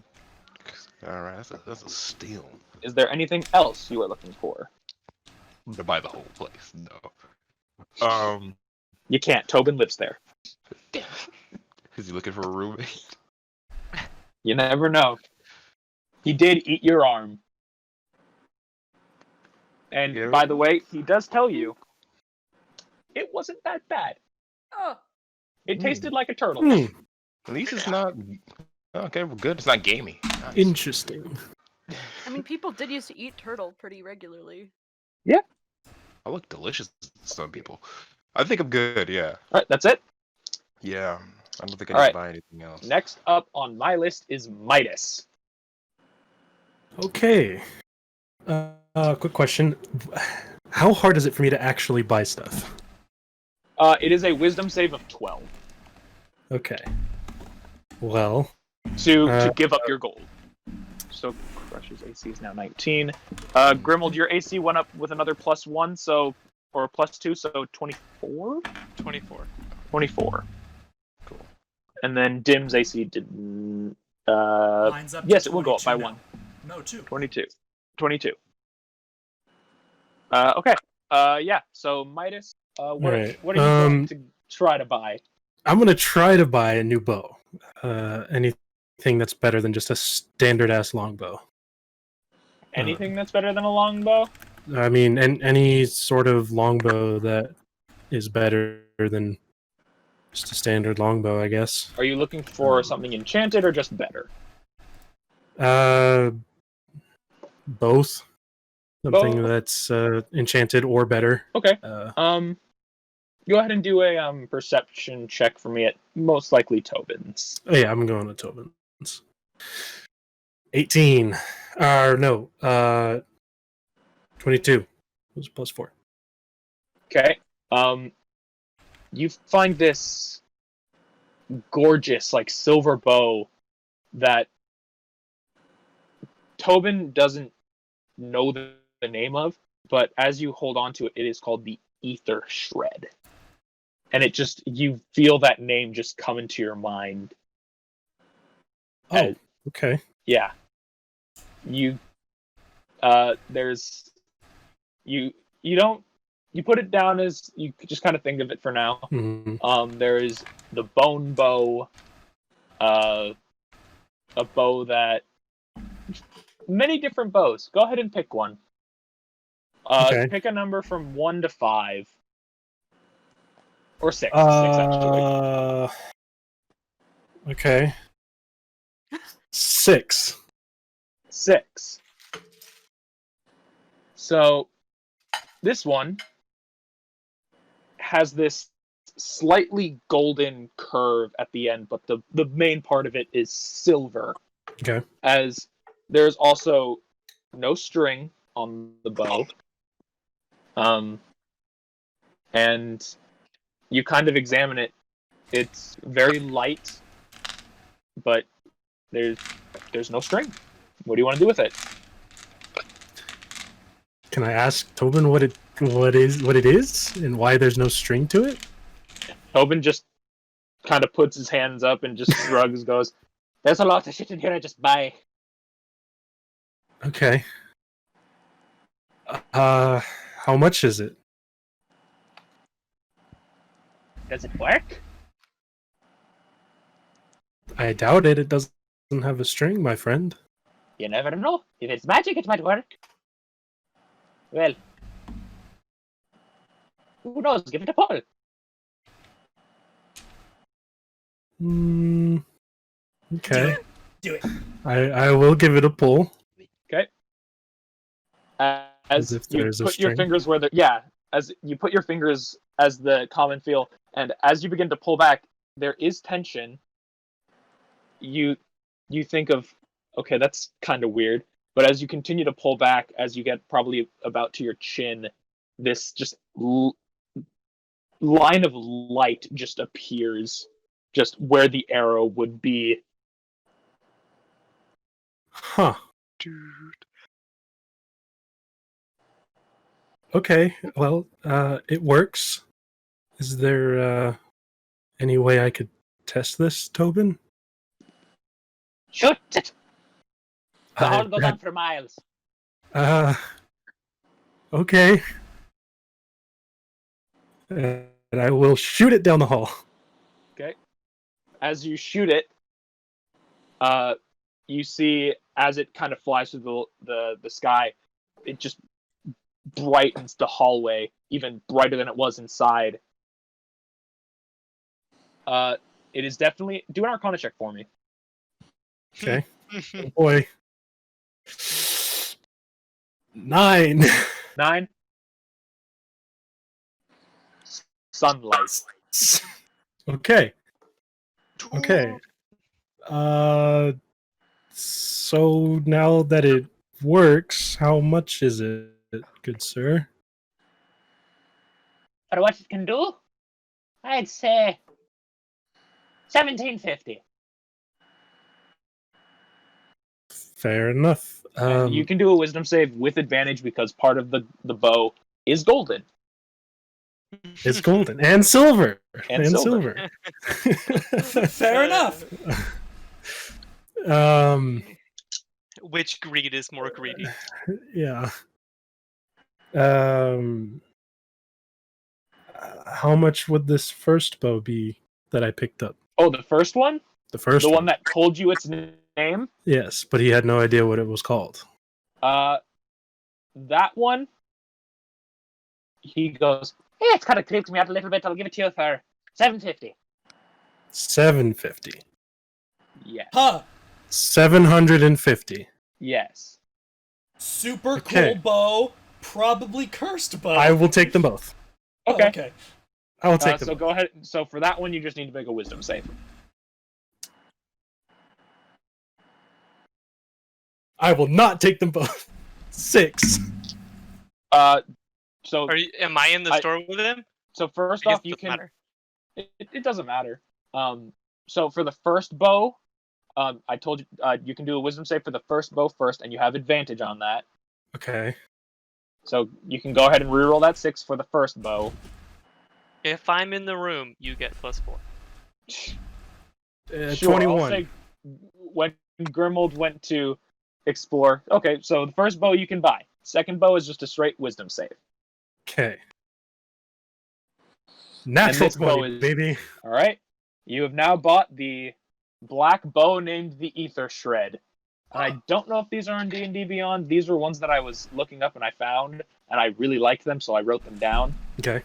All right, that's a steal. Is there anything else you are looking for? To buy the whole place. No. You can't. Tobin lives there. Is he looking for a roommate? You never know. He did eat your arm. And Yeah. by the way, he does tell you it wasn't that bad. Oh. It tasted like a turtle. At least it's not. Okay, we're good. It's not gamey. Nice. Interesting. I mean, people did used to eat turtle pretty regularly. I look delicious to some people. I think I'm good, yeah. All right, that's it. Yeah. I don't think I All need right. to buy anything else. Next up on my list is Midas. Okay. Quick question. How hard is it for me to actually buy stuff? It is a wisdom save of 12 Okay. Well, to give up your gold. So Crush's AC is now 19. Grimuld, your AC went up with another +1, so or +2, so 24. 24. 24. Cool. And then Dimm's AC didn't. Mine's up to Yes, it will go up by 22 1. now. No, 2. 22. 22. Okay. Yeah. So Midas, what are you going to try to buy? I'm gonna try to buy a new bow. Anything that's better than just a standard ass longbow. Anything that's better than a longbow? I mean, any sort of longbow that is better than just a standard longbow, I guess. Are you looking for something enchanted or just better? Both. Something Both? that's enchanted or better. Okay. Go ahead and do a perception check for me at most likely Tobin's. Oh, yeah, I'm going to Tobin's. 18. No. 22. It was +4. Okay. You find this gorgeous, like, silver bow that Tobin doesn't know the name of, but as you hold on to it, it is called the Ether Shred. And it just, you feel that name just come into your mind. Oh, okay. Yeah. You put it down as, you just kind of think of it for now. Mm-hmm. There is the bone bow, a bow that, many different bows. Go ahead and pick one. Okay. Pick a number from 1 to 5. Or 6. 6, actually. Okay. 6. 6. So, this one has this slightly golden curve at the end, but the main part of it is silver. Okay. As there's also no string on the bow. And you kind of examine it. It's very light, but there's no string. What do you want to do with it? Can I ask Tobin what it what it is and why there's no string to it? Tobin just kind of puts his hands up and just shrugs, goes, "There's a lot of shit in here I just buy." Okay. How much is it? Does it work? I doubt it. It doesn't have a string, my friend. You never know. If it's magic, it might work. Well, who knows? Give it a pull. Okay. Do it. I will give it a pull. Okay. As if you there's a put your string. fingers where as you put your fingers as the common feel, and as you begin to pull back, there is tension. You think of, okay, that's kind of weird, but as you continue to pull back, as you get probably about to your chin, this just line of light just appears, just where the arrow would be. Huh. Dude. Okay. Well, it works. Is there any way I could test this, Tobin? Shoot it! The I- hole goes on for miles. Okay. And I will shoot it down the hall. Okay. As you shoot it, you see as it kind of flies through the sky, it just brightens the hallway even brighter than it was inside. It is definitely, do an Arcana check for me. Okay. Oh boy. 9. 9. Sunlight. Okay. Okay. So now that it works, how much is it, good sir? For what it can do, I'd say 1750. Fair enough. And you can do a wisdom save with advantage because part of the bow is golden. It's golden and silver. And silver. Fair enough. Which greed is more greedy? Yeah. How much would this first bow be that I picked up? Oh, the first one? The first The one that told you its name? Yes, but he had no idea what it was called. That one, he goes, "Hey, it's kind of creeped me out a little bit. I'll give it to you for 750. 750. Yes. Huh. 750. Yes. Super Okay. cool bow. Probably cursed bow. I will take them both. Oh, Okay. okay. I will take them So both. go ahead. So for that one, you just need to make a wisdom save. I will not take them both. 6. So Am I in the store with him? so first I guess off, you it doesn't can. matter. It doesn't matter. So for the first bow, I told you you can do a wisdom save for the first bow first, and you have advantage on that. Okay. So you can go ahead and reroll that 6 for the first bow. If I'm in the room, you get +4. Sure, 21. I'll say when Grimuld went to explore. Okay, so the first bow you can buy. Second bow is just a straight wisdom save. Okay. Natural this bow 20, is- baby. All right. You have now bought the black bow named the Ether Shred. And I don't know if these are on D&D Beyond. These were ones that I was looking up and I found, and I really liked them, so I wrote them down. Okay.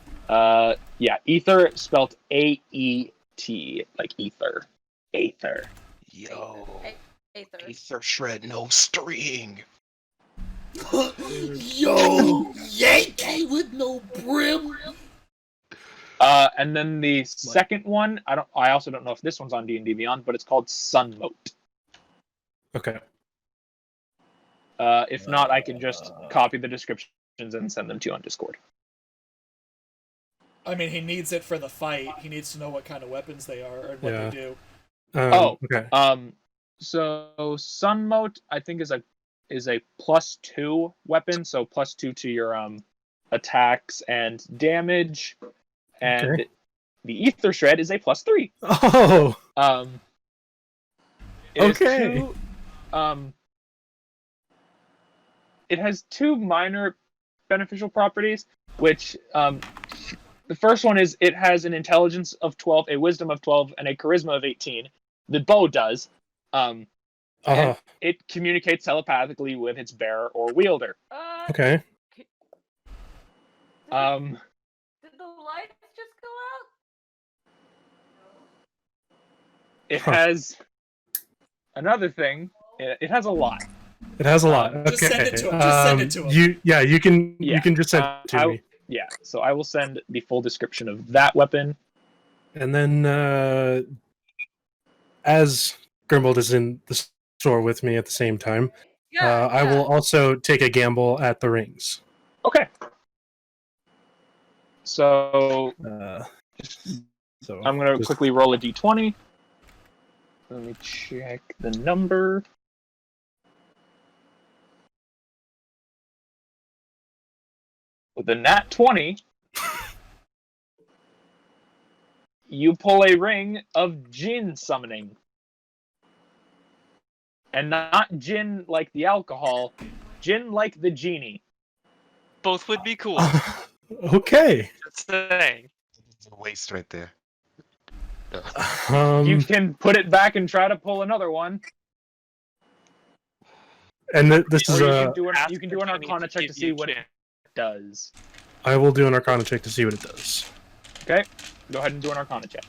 Yeah, Ether spelled A-E-T, like ether. Aether. Yo, Aether. Aether Shred, no string. Yo, Yankee with no brim. And then the second one, I also don't know if this one's on D&D Beyond, but it's called Sunmote. Okay. If not, I can just copy the descriptions and send them to you on Discord. I mean, he needs it for the fight. He needs to know what kind of weapons they are and what Yeah. they do. Okay. So Sunmote, I think is a +2 weapon, so +2 to your attacks and damage, and Okay. the Ether Shred is a +3. Oh, It is Okay. two, it has two minor beneficial properties, which the first one is it has an intelligence of 12, a wisdom of 12, and a charisma of 18. The bow does. And it communicates telepathically with its bearer or wielder. okay. Did the lights just go out? It has another thing. It has a lot. It has a lot. Okay. Just send it to him. Just send it to him. You can Yeah. you can just send it to me. Yeah, so I will send the full description of that weapon. And then as Grimuld is in the store with me at the same time, I will also take a gamble at the rings. Okay. So So I'm going to just- quickly roll a d20. Let me check the number. With a nat 20, you pull a ring of Jinn summoning. And not Jinn like the alcohol, Jinn like the genie. Both would be cool. Okay. Just saying. It's a waste right there. You can put it back and try to pull another one. And this Or is you can do an Arcana check to see what it does. I will do an Arcana check to see what it does. Okay? Go ahead and do an Arcana check.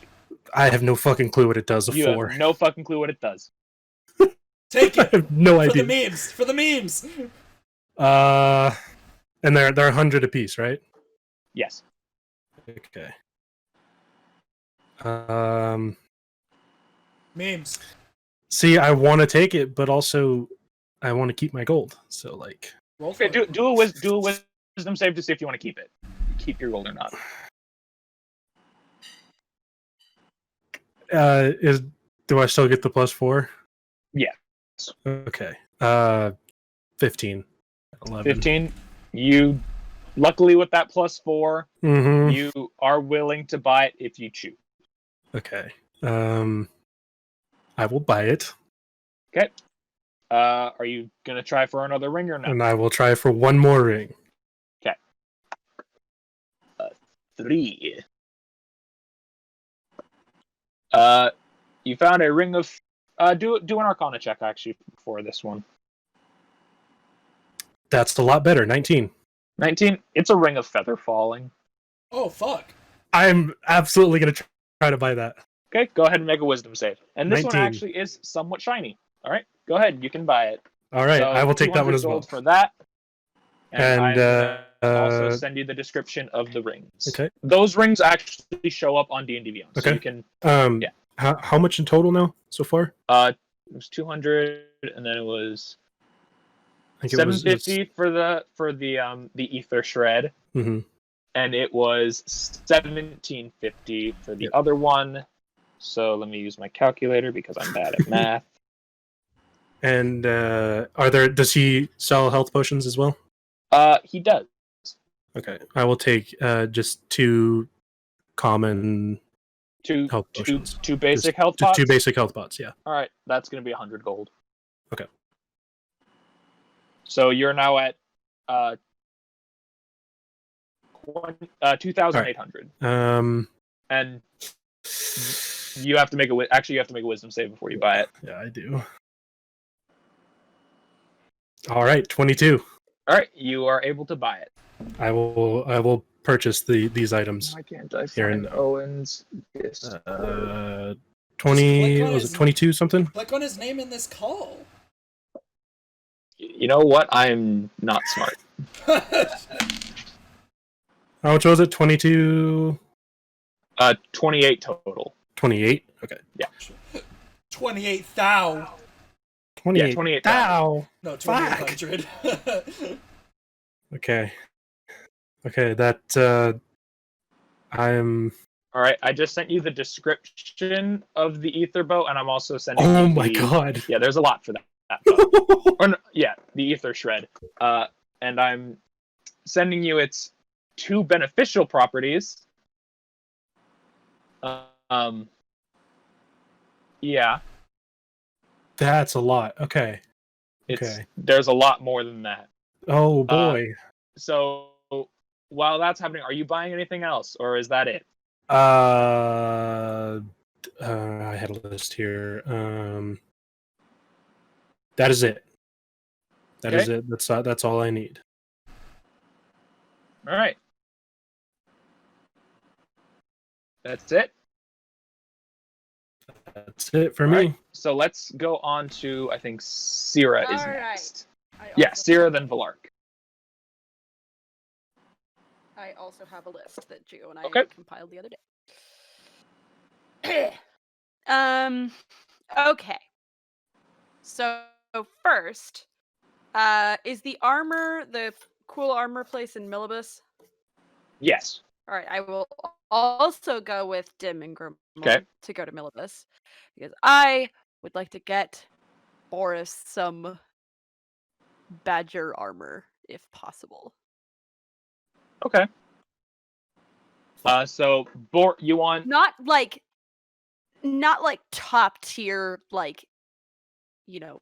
I have no fucking clue what it does. A You 4. have no fucking clue what it does. Take I it have no for the idea. memes. For the memes. And they're 100 apiece, right? Yes. Okay. Memes. See, I want to take it, but also I want to keep my gold. So like, Roll for Okay, it. do a wisdom save to see if you want to keep it. Keep your gold or not. do I still get the +4? Yes. Okay. 15. 11. 15. You, luckily with that +4, Mm-hmm. you are willing to buy it if you choose. Okay. I will buy it, Okay. Are you gonna try for another ring or no? and I will try for one more ring. 3. You found a ring of. Do an Arcana check actually for this one. That's a lot better. 19. 19. It's a ring of feather falling. Oh fuck. I'm absolutely gonna try to buy that. Okay, go ahead and make a wisdom save. And this 19. one actually is somewhat shiny. All right, go ahead. You can buy it. All right, So I will take that one 200 as well. gold for that. And I'm gonna also send you the description of the rings. okay. Those rings actually show up on D&D Beyond. So Okay. you can. Yeah. How much in total now so far? It was 200, and then it was I think it was 750 for the Ether Shred, mm-hmm. and it was 1750 for the Yep. other one. So let me use my calculator because I'm bad at math. And does he sell health potions as well? He does. Okay. I will take just 2 common Two health potions. two basic health Just pots. 2 basic health pots, yeah. All right, that's going to be 100 gold. Okay. So you're now at 2,800, and you have to make a wisdom save before you buy it. Yeah, I do. All right, 22. All right, you are able to buy it. I will purchase these items. Why can't I Here find in- Owen's? 20 click on was his- it 22 something? Click on his name in this call. You know what? I'm not smart. How much was it? 22 28 total. 28? Okay. 28 thou. 28. Yeah, 28. Ow. No, Fuck. 2800. Okay. Okay, that I'm All right, I just sent you the description of the ether bow, and I'm also sending. Oh you my the- god. Yeah, there's a lot for that. Bow. Or no, yeah, the ether shred. And I'm sending you its 2 beneficial properties. Yeah, That's a lot. Okay. Okay. there's a lot more than that. Oh boy. So while that's happening, are you buying anything else, or is that it? I had a list here. That is it. That is Okay. it. That's all I need. All right. That's it. That's it for All me. right. So let's go on to, I think Syrah is All right. next. Yeah, Syrah, then Valark. I also have a list that Gio and I Okay. compiled the other day. Okay. So first, is the armor the cool armor place in Millibus? Yes. All right, I will also go with Dimm and Grimuld Okay. to go to Millibus because I would like to get Boris some badger armor if possible. Okay. So you want Not like top tier, like, you know,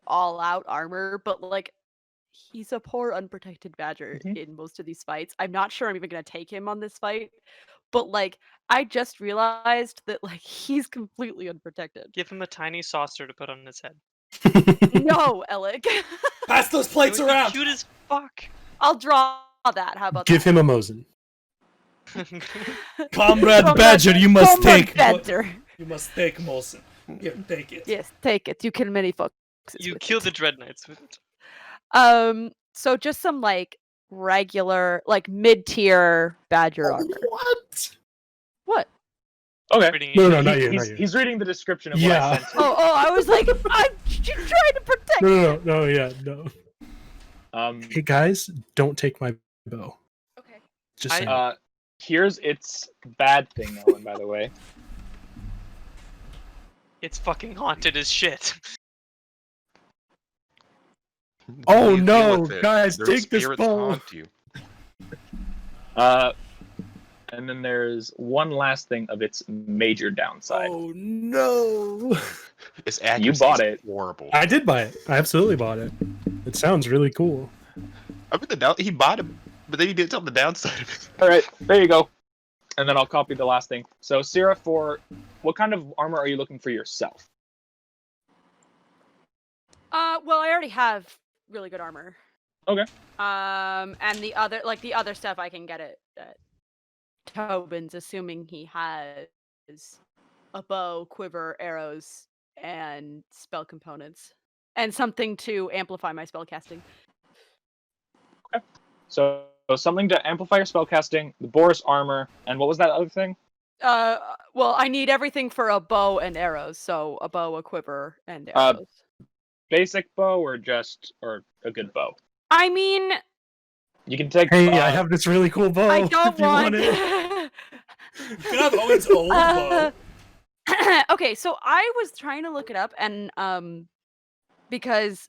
all out armor, but like he's a poor unprotected badger in most of these fights. I'm not sure I'm even gonna take him on this fight, but like I just realized that like he's completely unprotected. Give him a tiny saucer to put on his head. No, Elek. Pass those It plates would be around. cute as fuck. I'll draw that. How about Give that? him a Mosin. Comrade Badger, you must Comrade take. Badger. You must take Molson. Here, take it. Yes, take it. You kill many foxes. You with kill it. the Dread Knights with it. So just some like regular, like mid-tier badger armor. What? What? okay? Reading No, it. no, not you. Not you. He's reading the description of what Yeah. I sent. Oh, I was like, I'm trying to protect. No, yeah, no. Um, Hey guys, don't take my bow. Okay. Just saying. here's its bad thing, Owen. By the way, It's fucking haunted as shit. Oh, Deal no, with it. guys, Their take this spirits bow. haunt you. and then there's one last thing of its major downside. Oh no! Its accuracy You bought is it. horrible. I did buy it. I absolutely bought it. It sounds really cool. I mean, he bought it, but then he didn't tell the downside of it. All right, there you go. And then I'll copy the last thing. So, Syrah, for what kind of armor are you looking for yourself? Well, I already have really good armor. Okay. And the other stuff I can get at Tobin's, assuming he has a bow, quiver, arrows, and spell components, and something to amplify my spell casting. Okay. So something to amplify your spellcasting, the Boris armor, and what was that other thing? Well, I need everything for a bow and arrows, so a bow, a quiver, and arrows. Basic bow or a good bow? I mean, You can take. Hey, I have this really cool bow. I don't if you want it. You can have Owen's old bow. Okay, so I was trying to look it up, and because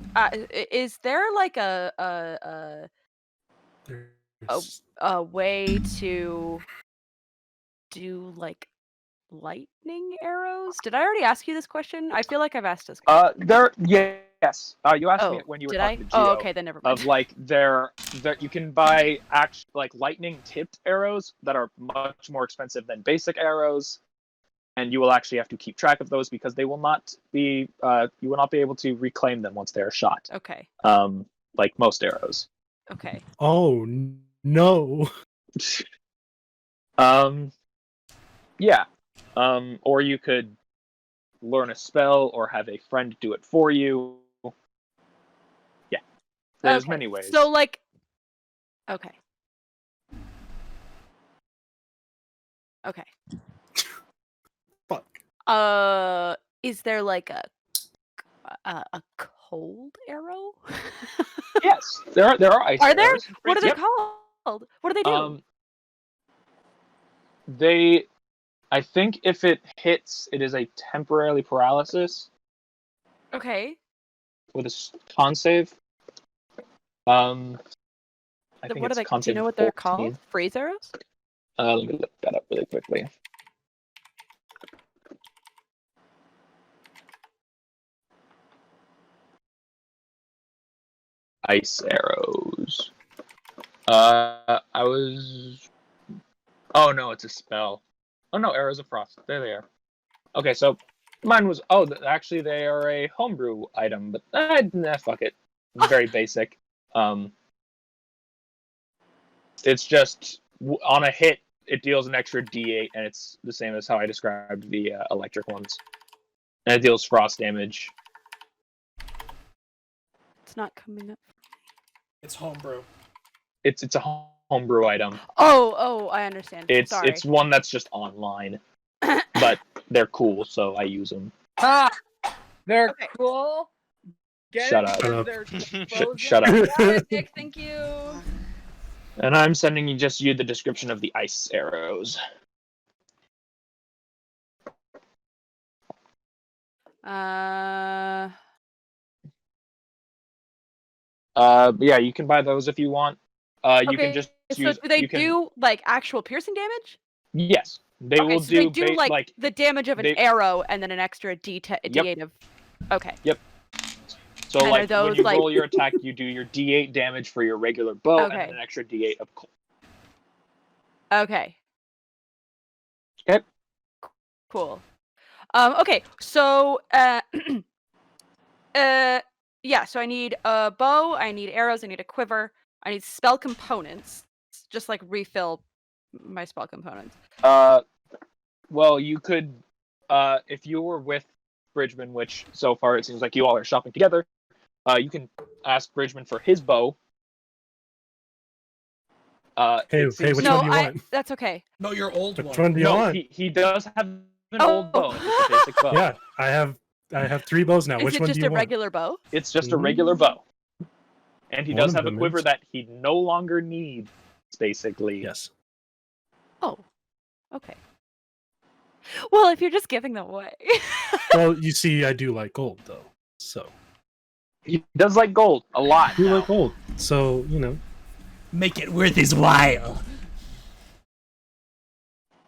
is there like a way to do like lightning arrows? Did I already ask you this question? I feel like I've asked this question. Yes. You asked me it when you were did I? talking to Gio. Oh, okay, then never mind. Of like there you can buy like lightning tipped arrows that are much more expensive than basic arrows, and you will actually have to keep track of those because they will not be you will not be able to reclaim them once they are shot. Okay. Like most arrows. Okay. Oh no. Yeah. Or you could learn a spell or have a friend do it for you. Yeah. There's many ways. So like okay. Okay. Fuck. Is there like a cold arrow? Yes, there are ice Are there? arrows. What are they Yep. called? What do they do? I think if it hits, it is a temporarily paralysis Okay. with a con save. I think What are it's they? Do you content know what they're 14. called? Phrase arrows? Let me look that up really quickly. Ice arrows. I was. Oh no, it's a spell. Oh no, arrows of frost. There they are. Okay, so mine was. Oh, actually, they are a homebrew item, but nah, fuck it. Very basic. It's just on a hit, it deals an extra D8, and it's the same as how I described the electric ones. And it deals frost damage. It's not coming up. It's homebrew. It's a homebrew item. Oh, I understand. Sorry. It's one that's just online, but they're cool, so I use them. Ha! They're Okay. cool. Get Shut it? up. Because they're frozen? Shut up. Got it, Nick, thank you. And I'm sending you the description of the ice arrows. Yeah, you can buy those if you want. You can just so use. do they you can, do like actual piercing damage? Yes, they Okay, will so do. they do like the damage of an they- arrow and then an extra D8 of. Okay. So and are like when those, you like- roll your attack, you do your D8 damage for your regular bow, and Okay. then an extra D8 of cold. Okay. Okay. Cool. Okay, so yeah, so I need a bow, I need arrows, I need a quiver, I need spell components. Just like refill my spell components. Well, you could, if you were with Bridgman, which so far it seems like you all are shopping together, you can ask Bridgman for his bow. Hey, it seems- which no, one do you want? that's okay. No, your old Which one. one do you No, want? he does have an Oh. old bow. It's a basic bow. Yeah, I have 3 bows now. Is Which it one just do you a want? regular bow? It's just a regular bow. And he One does of have a them quiver is. that he no longer needs, basically. Yes. Oh. Okay. Well, if you're just giving them away. Well, you see, I do like gold though, so He does like gold a lot. I do now. like gold. So Make it worth his while.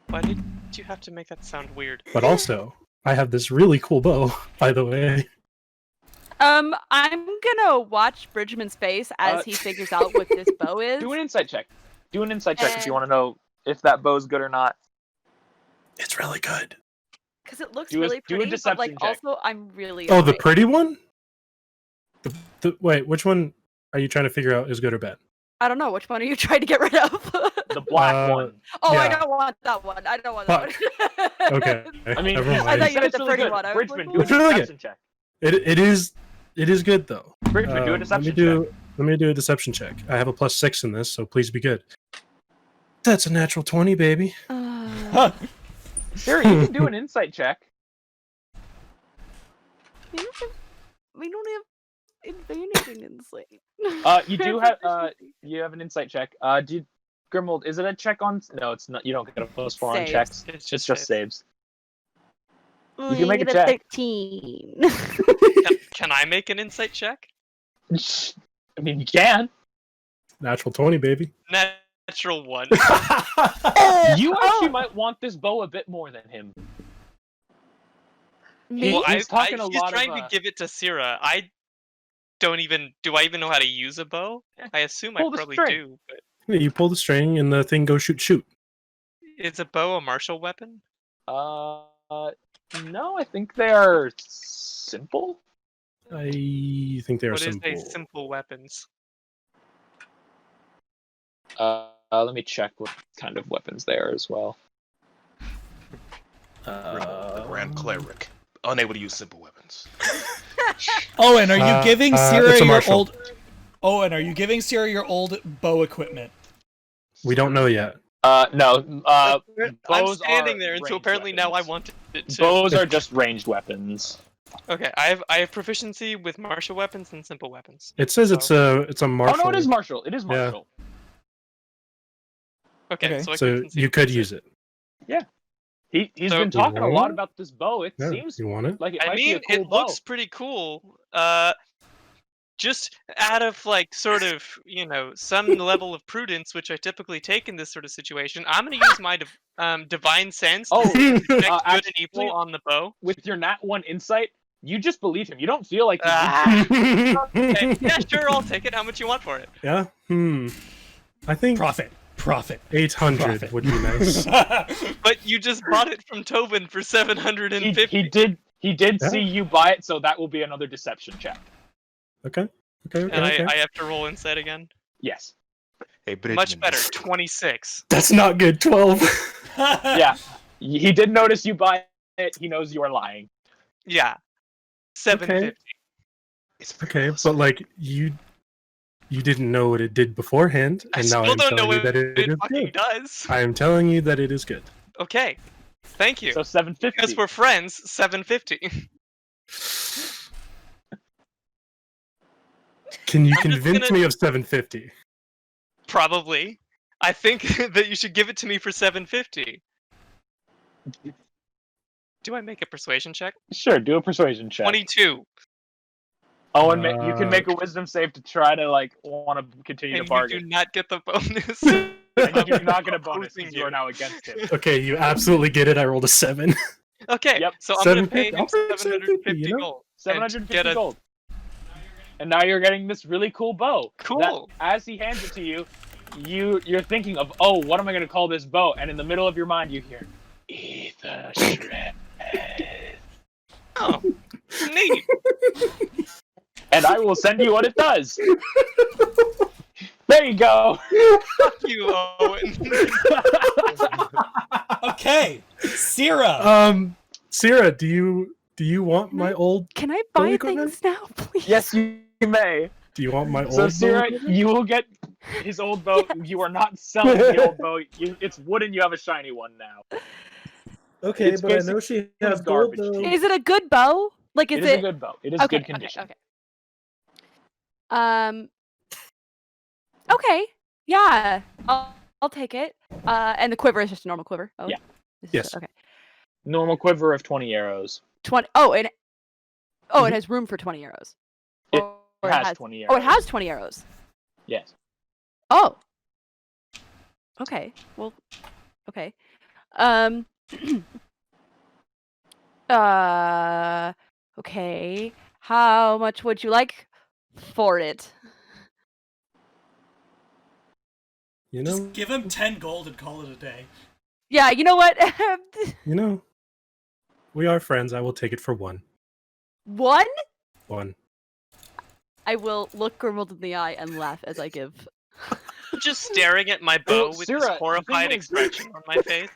Why did you have to make that sound weird? But also, I have this really cool bow, by the way. I'm gonna watch Bridgman's face as he figures out what this bow is. Do an insight check. Do an insight check if you want to know if that bow's good or not. It's really good. Because it looks Do a- really do a pretty, but like deception check. also I'm really Oh, the afraid. pretty one? Wait, which one are you trying to figure out is good or bad? I don't know, which one are you trying to get rid of? The black one. Oh, I yeah. don't want that one. I don't want Fuck. that one. Okay. I mean, Never he mind. I thought you said meant it's the really pretty good. one. I was Bridgman, like, do a It's really good. deception check. It is good though. Bridgman, do a Let deception me do a deception check. I have a +6 in this, so please be good. That's a natural 20, baby. Uh, Sure, you can do an insight check. we don't have advantage in insight. You do have you have an insight check. Grimuld, is it a check on? No, it's not. You don't get a +4 on Saves. checks. It's It's just saves. You can make a get check. 13. Can I make an insight check? I mean, you can. Natural 20, baby. Natural 1. You actually might want this bow a bit more than him. Me? Well, He's talking a he's lot trying of, to give it to Syrah. Do I even know how to use a bow? I assume I Pull the probably string. do, but Yeah, you pull the string and the thing goes shoot. is a bow a martial weapon? No, I think they are simple. I think they are What is simple. a simple weapons? Let me check what kind of weapons they are as well. Grimuld, the Grand Cleric, unable to use simple weapons. Owen, are you giving Syrah it's a your martial. old? Owen, are you giving Syrah your old bow equipment? We don't know yet. No. I'm Bows standing are there, and so ranged apparently now I weapons. want it too. Bows are just ranged weapons. Okay, I have proficiency with martial weapons and simple weapons. It says it's a martial. Oh no, it is martial. It is Yeah. martial. Okay, Okay. so I So can you could use it. He's So- been talking a You lot want it? about this bow. It Yeah, seems you want it? like it I might mean, be a cool it bow. looks pretty cool. just out of like sort of some level of prudence, which I typically take in this sort of situation, I'm gonna use my divine sense to detect good and actually, evil on the bow. with your nat 1 insight, you just believe him. You don't feel like you Okay, yeah, sure, I'll take it. How much you want for it? Yeah. I think Profit. 800 Profit. would be nice. But you just bought it from Tobin for 750. He did Yeah. see you buy it, so that will be another deception check. Okay. And I have to roll insight again. Yes. Hey, Bridgman. Much better, 26. That's not good. 12. Yeah. He did notice you buy it. He knows you are lying. Yeah. 750. It's very Okay, close. but like you didn't know what it did beforehand, I and now still I'm don't know telling you what that it it is fucking good. does. I am telling you that it is good. Okay. Thank you. So 750. Because we're friends, 750. Can you I'm just convince gonna- me of 750? Probably. I think that you should give it to me for 750. Do I make a persuasion check? Sure, do a persuasion check. 22. Oh, and you can make a wisdom save to try to want to continue And to you bargain. do not get the bonus. And you do not get a bonus Opposing because you are now against him. Okay, you absolutely get it. I rolled a 7. Okay, Yep. so I'm going to pay 750. him I'll pay 750 you know? gold. 750 get a- gold. And now you're getting this really cool bow. Cool. That, as he hands it to you, you're thinking of, oh, what am I going to call this bow? And in the middle of your mind, you hear, Ether Shred. Oh, neat. And I will send you what it does. There you go. Fuck you, Owen. Okay, Syrah. Syrah, do you want my old? Can I buy Holy crap. things now, please? Yes, you may. Do you want my old? So, Syrah, bow? you will get his old bow. Yes. You are not selling the old bow. It's wooden. You have a shiny one now. Okay, It's but I know she has gold garbage though. to Is it a good bow? Like, is It is a good bow. It is okay, good condition. Okay. Okay. Yeah. I'll take it. And the quiver is just a normal quiver. Oh. Yeah. This is- Yes. Okay. Normal quiver of 20 arrows. 20. Oh, and it has room for 20 arrows. It Or has 20 arrows. Oh, it has 20 arrows. Yes. Oh. Okay. Well. Okay. Okay. How much would you like for it? You know, Just give him 10 gold and call it a day. Yeah. You know what? we are friends. I will take it for 1. 1. 1. I will look Grimuld in the eye and laugh as I give. Just staring at my bow Well, with Syrah, this the horrified thing is- expression on my face.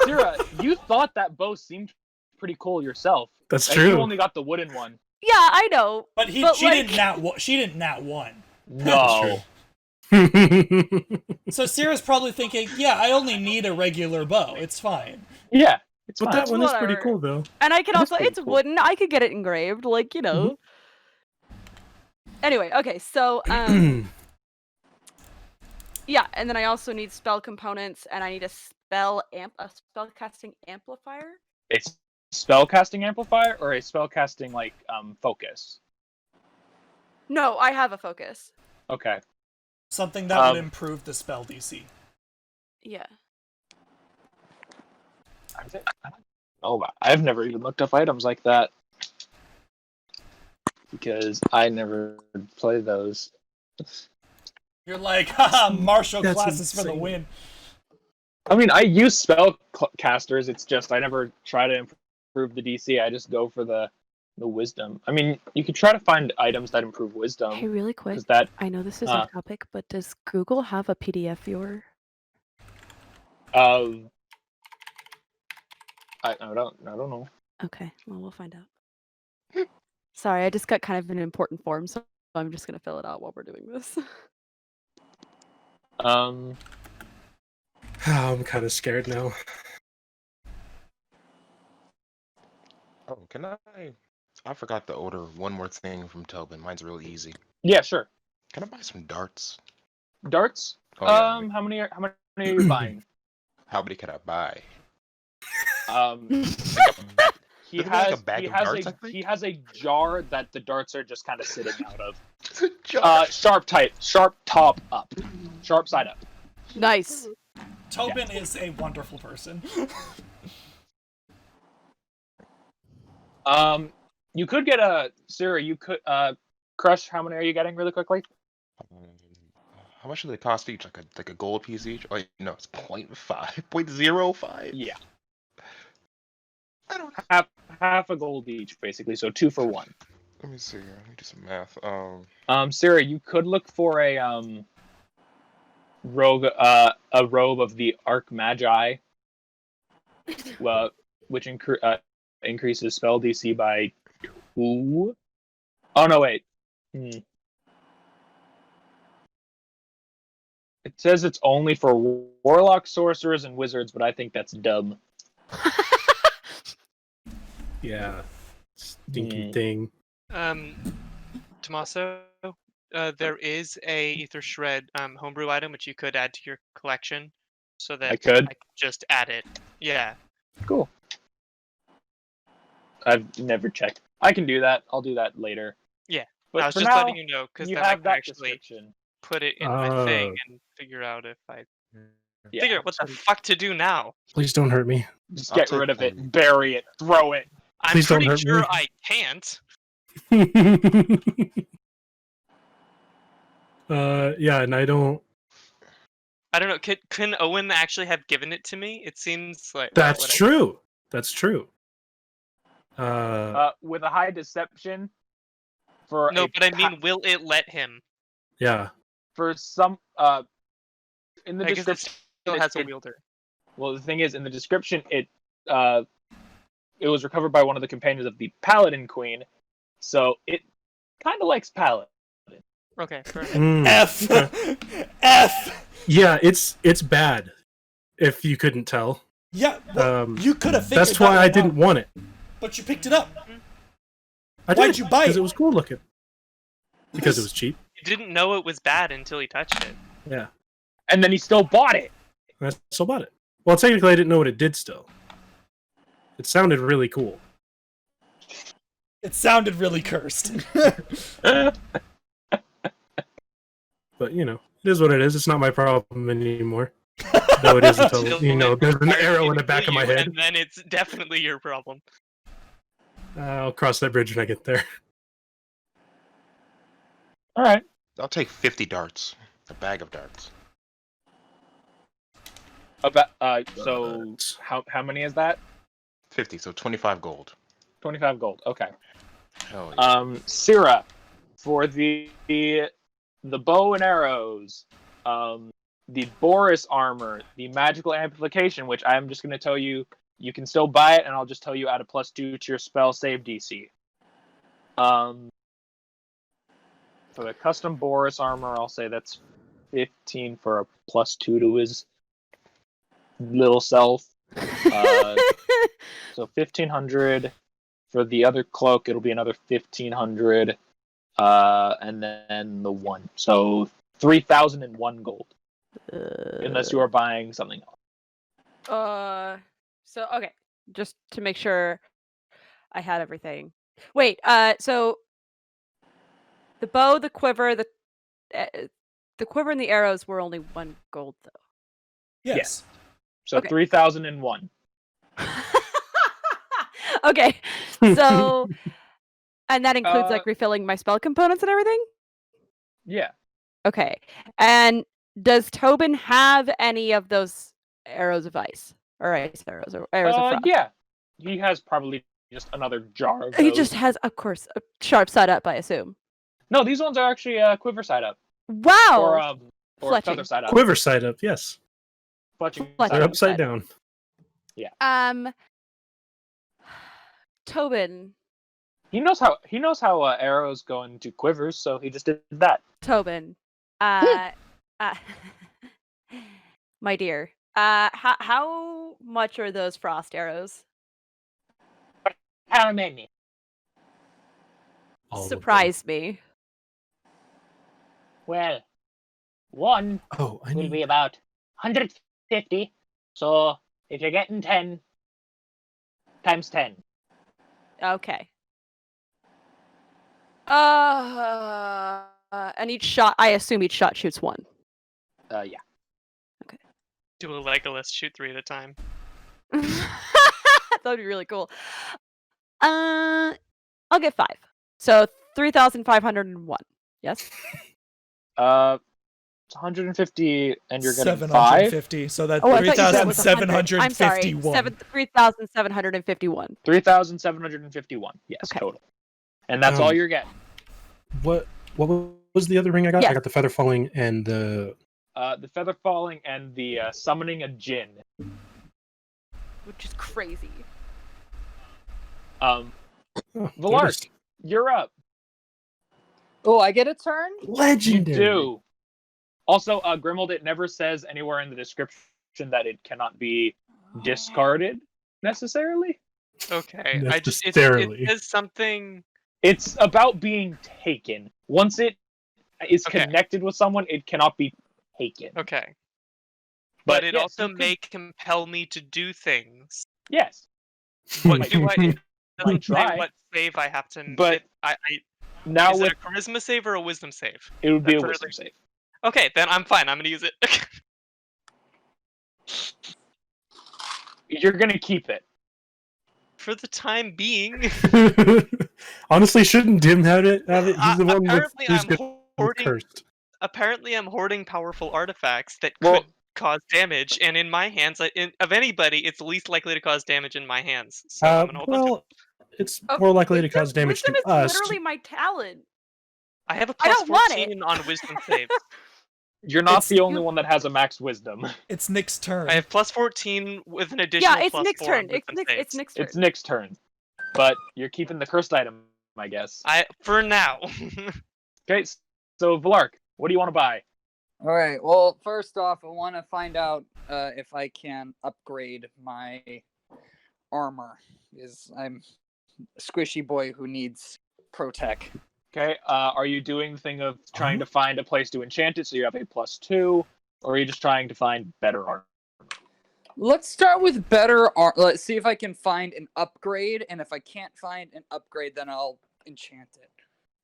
Syrah, you thought that bow seemed pretty cool yourself. That's And true. you only got the wooden one. Yeah, I know. But she didn't nat 1. No. So Syrah's probably thinking, yeah, I only need a regular bow. It's fine. Yeah. It's But fine. that one is pretty Whatever. cool though. And I can That's also, pretty it's cool. wooden. I could get it engraved, Anyway, okay, so yeah, and then I also need spell components, and I need a spellcasting amplifier. A spellcasting amplifier or a spellcasting focus? No, I have a focus. Okay. Something that would improve the spell DC. Yeah. Oh, I've never even looked up items like that because I never play those. You're like, haha, martial That's classes for the insane. win. I mean, I use spellcasters. It's just I never try to improve the DC. I just go for the wisdom. I mean, you could try to find items that improve wisdom. Hey, really quick. 'cause that I know this is off topic, but does Google have a PDF viewer? I don't know. Okay, well, we'll find out. Sorry, I just got kind of an important form, so I'm just gonna fill it out while we're doing this. I'm kind of scared now. Oh, can I forgot to order one more thing from Tobin. Mine's real easy. Yeah, sure. Can I buy some darts? Darts. Oh, yeah. How many are you buying? How many can I buy? He Isn't it like has a bag of darts, I think? he has a jar that the darts are just kind of sitting out of. Sharp top up. Sharp side up. Nice. Tobin is a wonderful person. You could get a Sarah. You could Crush. How many are you getting really quickly? How much do they cost each? Like a gold piece each? Oh no, it's 0.5, 0.05. Yeah, I don't. half a gold each, basically. So 2 for 1. Let me see here. Let me do some math. Sarah, you could look for a robe of the Archmagi, which increases spell DC by 2. Oh no, wait. It says it's only for warlocks, sorcerers, and wizards, but I think that's dumb. Yeah. Stinky thing. Tommaso, there is a Ether Shred homebrew item which you could add to your collection, so that I could? just add it. Yeah. Cool. I've never checked. I can do that. I'll do that later. Yeah. But I was for just now, letting you know, because you then I have can that actually description. put it in my thing and figure out if I Yeah. figure out what the fuck to do now. Please don't hurt me. Just I'll get take rid of the- it, bury it, throw it. I'm Please don't pretty hurt sure me. I can't. Yeah, and I don't. I don't know. Can Owen actually have given it to me? It seems like That's whatever. true. That's true. With a high deception. For No, a but I mean, will it let him? Yeah. for some in the Because it description. still has a it- wielder. Well, the thing is, in the description, it was recovered by one of the companions of the Paladin Queen, so it kind of likes Paladin. Okay, fair enough. F. Okay. F. Yeah, it's bad. If you couldn't tell. Yeah, well, you could have figured That's why that I one didn't out, want it. but you picked it up. I Why'd did, you buy Because it? it was cool looking. Because it was cheap. You didn't know it was bad until he touched it. Yeah. And then he still bought it. I still bought it. Well, technically, I didn't know what it did still. It sounded really cool. It sounded really cursed. But, you know, it is what it is. It's not my problem anymore. Though it is until, there's an arrow in the back of my head. And then it's definitely your problem. I'll cross that bridge when I get there. All right. I'll take 50 darts. A bag of darts. About so how many is that? 50, so 25 gold. 25 gold. Okay. Hell yeah. Syrah, for the bow and arrows, the Boris armor, the magical amplification, which I'm just going to tell you, you can still buy it, and I'll just tell you add a +2 to your spell save DC. For the custom Boris armor, I'll say that's 15 for a +2 to his little self. So 1,500. For the other cloak, it'll be another 1,500. And then the one. So 3,001 gold. Unless you are buying something else. So okay, just to make sure I had everything. Wait, so the bow, the quiver, the quiver and the arrows were only 1 gold though. Yes. So Okay. 3,001. Okay, so and that includes like refilling my spell components and everything. Yeah. Okay, and does Tobin have any of those arrows of ice or ice arrows or arrows of frost? Yeah. He has probably just another jar of He those. just has, of course, a sharp side up, I assume. No, these ones are actually quiver side up. Wow. Or Fletching. feather side up. Quiver side up, yes. Fletching Fletching. side They're up. upside down. Tobin. He knows how arrows go into quivers, so he just did that. Tobin. My dear. How much are those frost arrows? How many? All of Surprise me. Well, one them. Oh, I will need... be about 150. So if you're getting 10 times 10. Okay. And each shot, I assume each shot shoots 1. Yeah. Do a Legolas, shoot 3 at a time. That would be really cool. I'll get 5. So 3,501. Yes. It's 150, and you're getting 5. 750. So that's Oh, I thought you said it was 100. I'm sorry. 3,751. 3,751. 3,751. Yes, Okay. total. And that's all you're getting. What was the other ring I got? Yeah. I got the feather falling and the The feather falling and the summoning a djinn. Which is crazy. oh, Valark, you're up. Oh, I get a turn? You legendary. do. Also, Grimuld, it never says anywhere in the description that it cannot be discarded necessarily. Okay, Necessarily. it says something. It's about being taken. Once it is Okay. connected with someone, it cannot be taken. Okay, but it yes, also you could- may compel me to do things. Yes, What do I? It doesn't say try. what save I have to. But now is with it a charisma save or a wisdom save? it would be a That's wisdom really- save. Okay, then I'm fine. I'm gonna use it. You're gonna keep it. For the time being. Honestly, shouldn't Dimm have it? He's the one Apparently, who's I'm hoarding. cursed. Apparently, I'm hoarding powerful artifacts that Well- could cause damage, and in my hands, of anybody, it's least likely to cause damage in my hands. So I'm gonna hold on to. Well, it's more likely to Wisdom- cause damage wisdom to is us. literally my talent. I have a I plus don't want 14 on wisdom saves. You're not It's- the only one that has a max wisdom. It's Nick's turn. I have plus 14 with an additional Yeah, it's plus Nick's 4 on turn. It's wisdom Nick's saves. turn. It's Nick's turn. But you're keeping the cursed item, I guess. For now. Okay, so Valark, what do you want to buy? All right. Well, first off, I want to find out if I can upgrade my armor, because I'm a squishy boy who needs protec. Okay, are you doing the thing of trying to find a place to enchant it so you have a +2, or are you just trying to find better armor? Let's start with better armor. Let's see if I can find an upgrade, and if I can't find an upgrade, then I'll enchant it.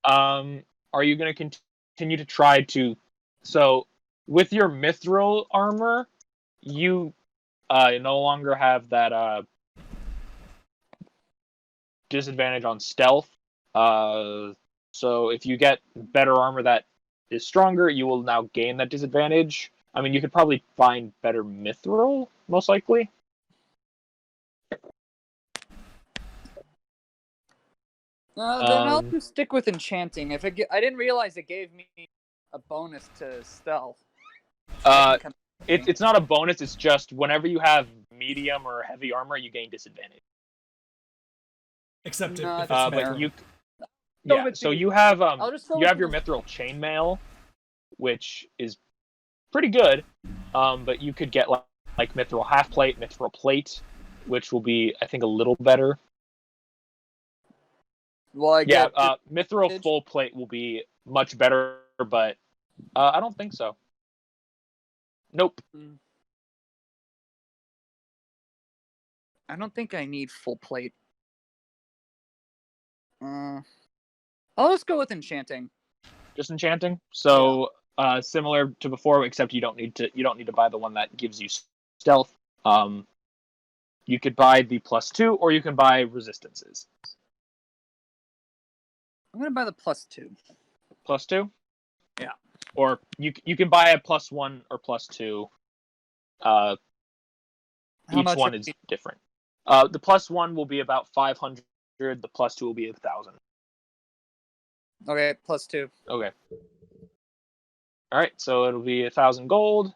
Are you going to continue to try to... So, with your mithril armor, you no longer have that disadvantage on stealth. So if you get better armor that is stronger, you will now gain that disadvantage. I mean, you could probably find better mithril, most likely. Then I'll Um, just stick with enchanting. If it I didn't realize it gave me a bonus to stealth. It's not a bonus, it's just whenever you have medium or heavy armor, you gain disadvantage. Except No, if it's that's But fair. you... Go Yeah, with so the- you have I'll just go you have with your the- mithril chainmail, which is pretty good. But you could get like mithril half plate, mithril plate, which will be, I think, a little better. Well, I Yeah, get mithril disadvantage? full plate will be much better, but I don't think so. Nope. I don't think I need full plate. I'll just go with enchanting. Just enchanting. So similar to before, except you don't need to buy the one that gives you stealth. You could buy the +2, or you can buy resistances. I'm gonna buy the +2. +2. Yeah. Or you can buy a +1 or +2. How Each much one are is we- different. The +1 will be about 500. The +2 will be 1,000. Okay, +2. Okay. All right, so it'll be 1,000 gold,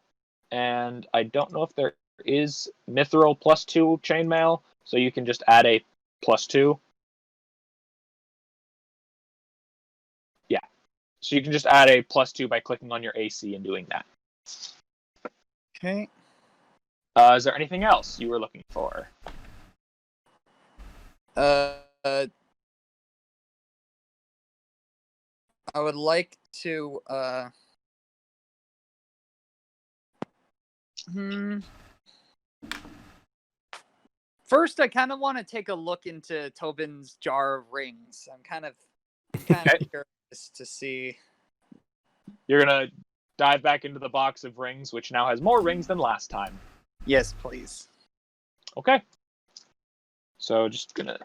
and I don't know if there is mithril +2 chainmail, so you can just add a +2. Yeah, so you can just add a +2 by clicking on your AC and doing that. Okay. Is there anything else you were looking for? I would like to First, I kind of want to take a look into Tobin's jar of rings. I'm kind of curious to see You're gonna dive back into the box of rings, which now has more rings than last time. Yes, please. Okay. So just gonna.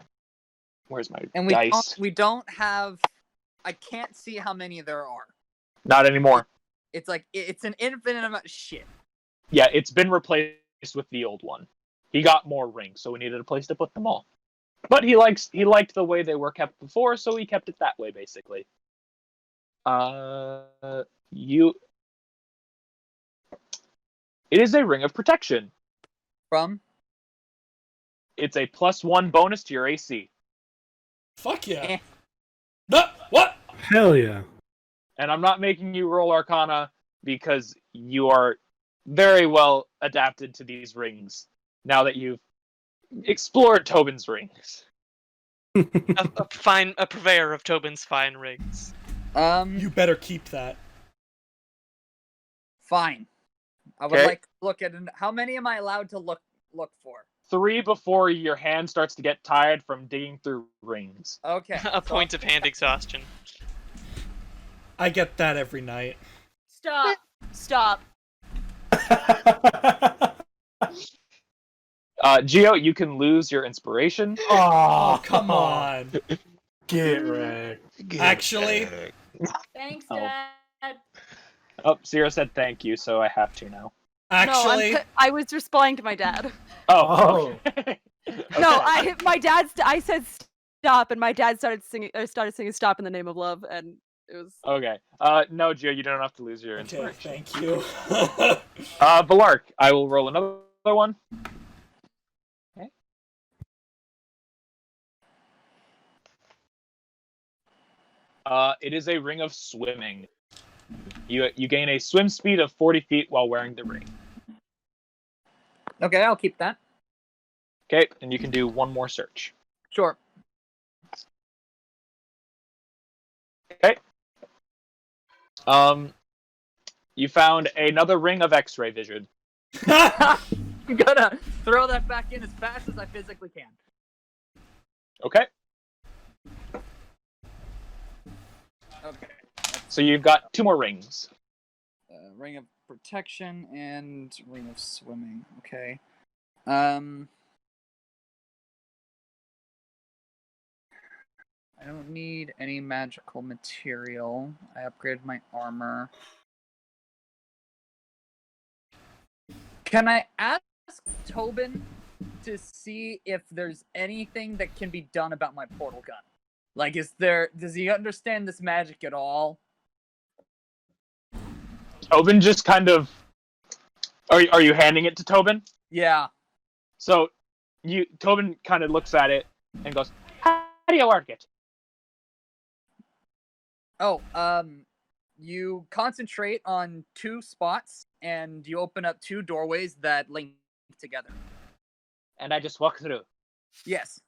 Where's my And dice? we don't have. I can't see how many there are. Not anymore. It's like it's an infinite amount. Shit. Yeah, it's been replaced with the old one. He got more rings, so we needed a place to put them all. But he liked the way they were kept before, so he kept it that way, basically. It is a ring of protection. From? It's a +1 bonus to your AC. Fuck yeah. Eh. No, what? Hell yeah. And I'm not making you roll Arcana because you are very well adapted to these rings now that you've explored Tobin's rings. A purveyor of Tobin's fine rings. You better keep that. Fine. I would Okay. like to look at how many am I allowed to look for? 3 before your hand starts to get tired from digging through rings. Okay. A point of hand exhaustion. I get that every night. Stop. Stop. Geo, you can lose your inspiration. Oh, come on. Get wrecked. Actually- Thanks, Oh. Dad. Oh, Zero said thank you, so I have to now. Actually, no, I was responding to my dad. Oh. Okay. No, I said stop, and my dad started singing "Stop in the Name of Love," and it was. Okay. No, Geo, you don't have to lose your okay, inspiration. thank you. Valark, I will roll another one. Okay. It is a ring of swimming. You gain a swim speed of 40 feet while wearing the ring. Okay, I'll keep that. Okay, and you can do one more search. Sure. Okay. You found another ring of X-ray vision. I'm gonna throw that back in as fast as I physically can. Okay. Okay. So you've got 2 more rings. Ring of protection and ring of swimming. Okay. I don't need any magical material. I upgraded my armor. Can I ask Tobin to see if there's anything that can be done about my portal gun? Like, does he understand this magic at all? Tobin just kind of... Are you handing it to Tobin? Yeah. So Tobin kind of looks at it and goes, "How do you work it?" Oh, you concentrate on 2 spots and you open up 2 doorways that link together. And I just walk through. Yes.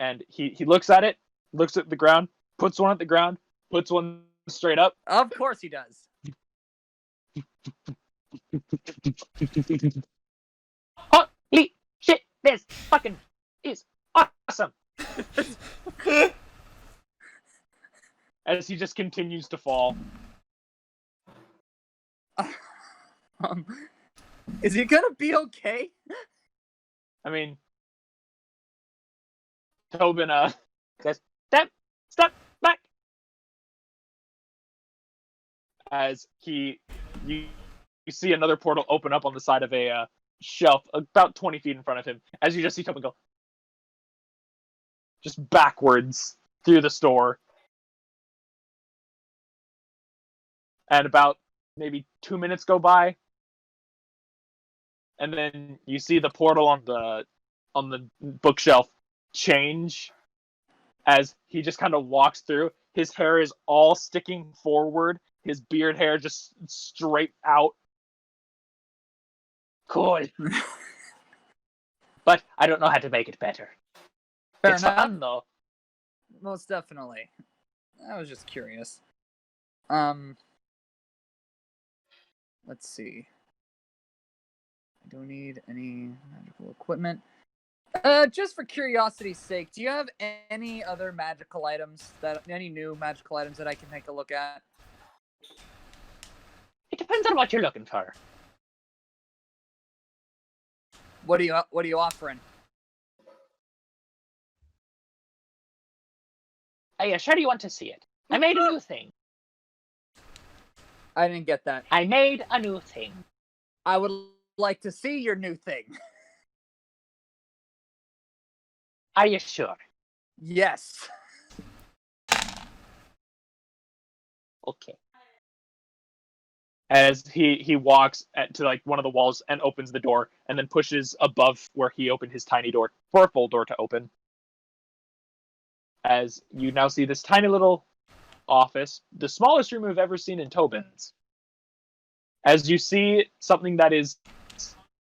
And he looks at it, looks at the ground, puts one at the ground, puts one straight up. Of course he does. Holy shit, this fucking is awesome. As he just continues to fall. Is he gonna be okay? I mean, Tobin says, step back. As you see another portal open up on the side of a shelf about 20 feet in front of him. As you just see Tobin go just backwards through the store. And about maybe 2 minutes go by. And then you see the portal on the bookshelf change as he just kind of walks through. His hair is all sticking forward. His beard hair just straight out. Cool. But I don't know how to make it better. Fair It's enough. fun, though. Most definitely. I was just curious. Let's see. I don't need any magical equipment. Just for curiosity's sake, do you have any other magical items any new magical items that I can take a look at? It depends on what you're looking for. What are you offering? Are you sure you want to see it? I made a new thing. I didn't get that. I made a new thing. I would like to see your new thing. Are you sure? Yes. Okay. As he walks to like one of the walls and opens the door, and then pushes above where he opened his tiny door for a full door to open. As you now see this tiny little office, the smallest room we've ever seen in Tobin's. As you see something that is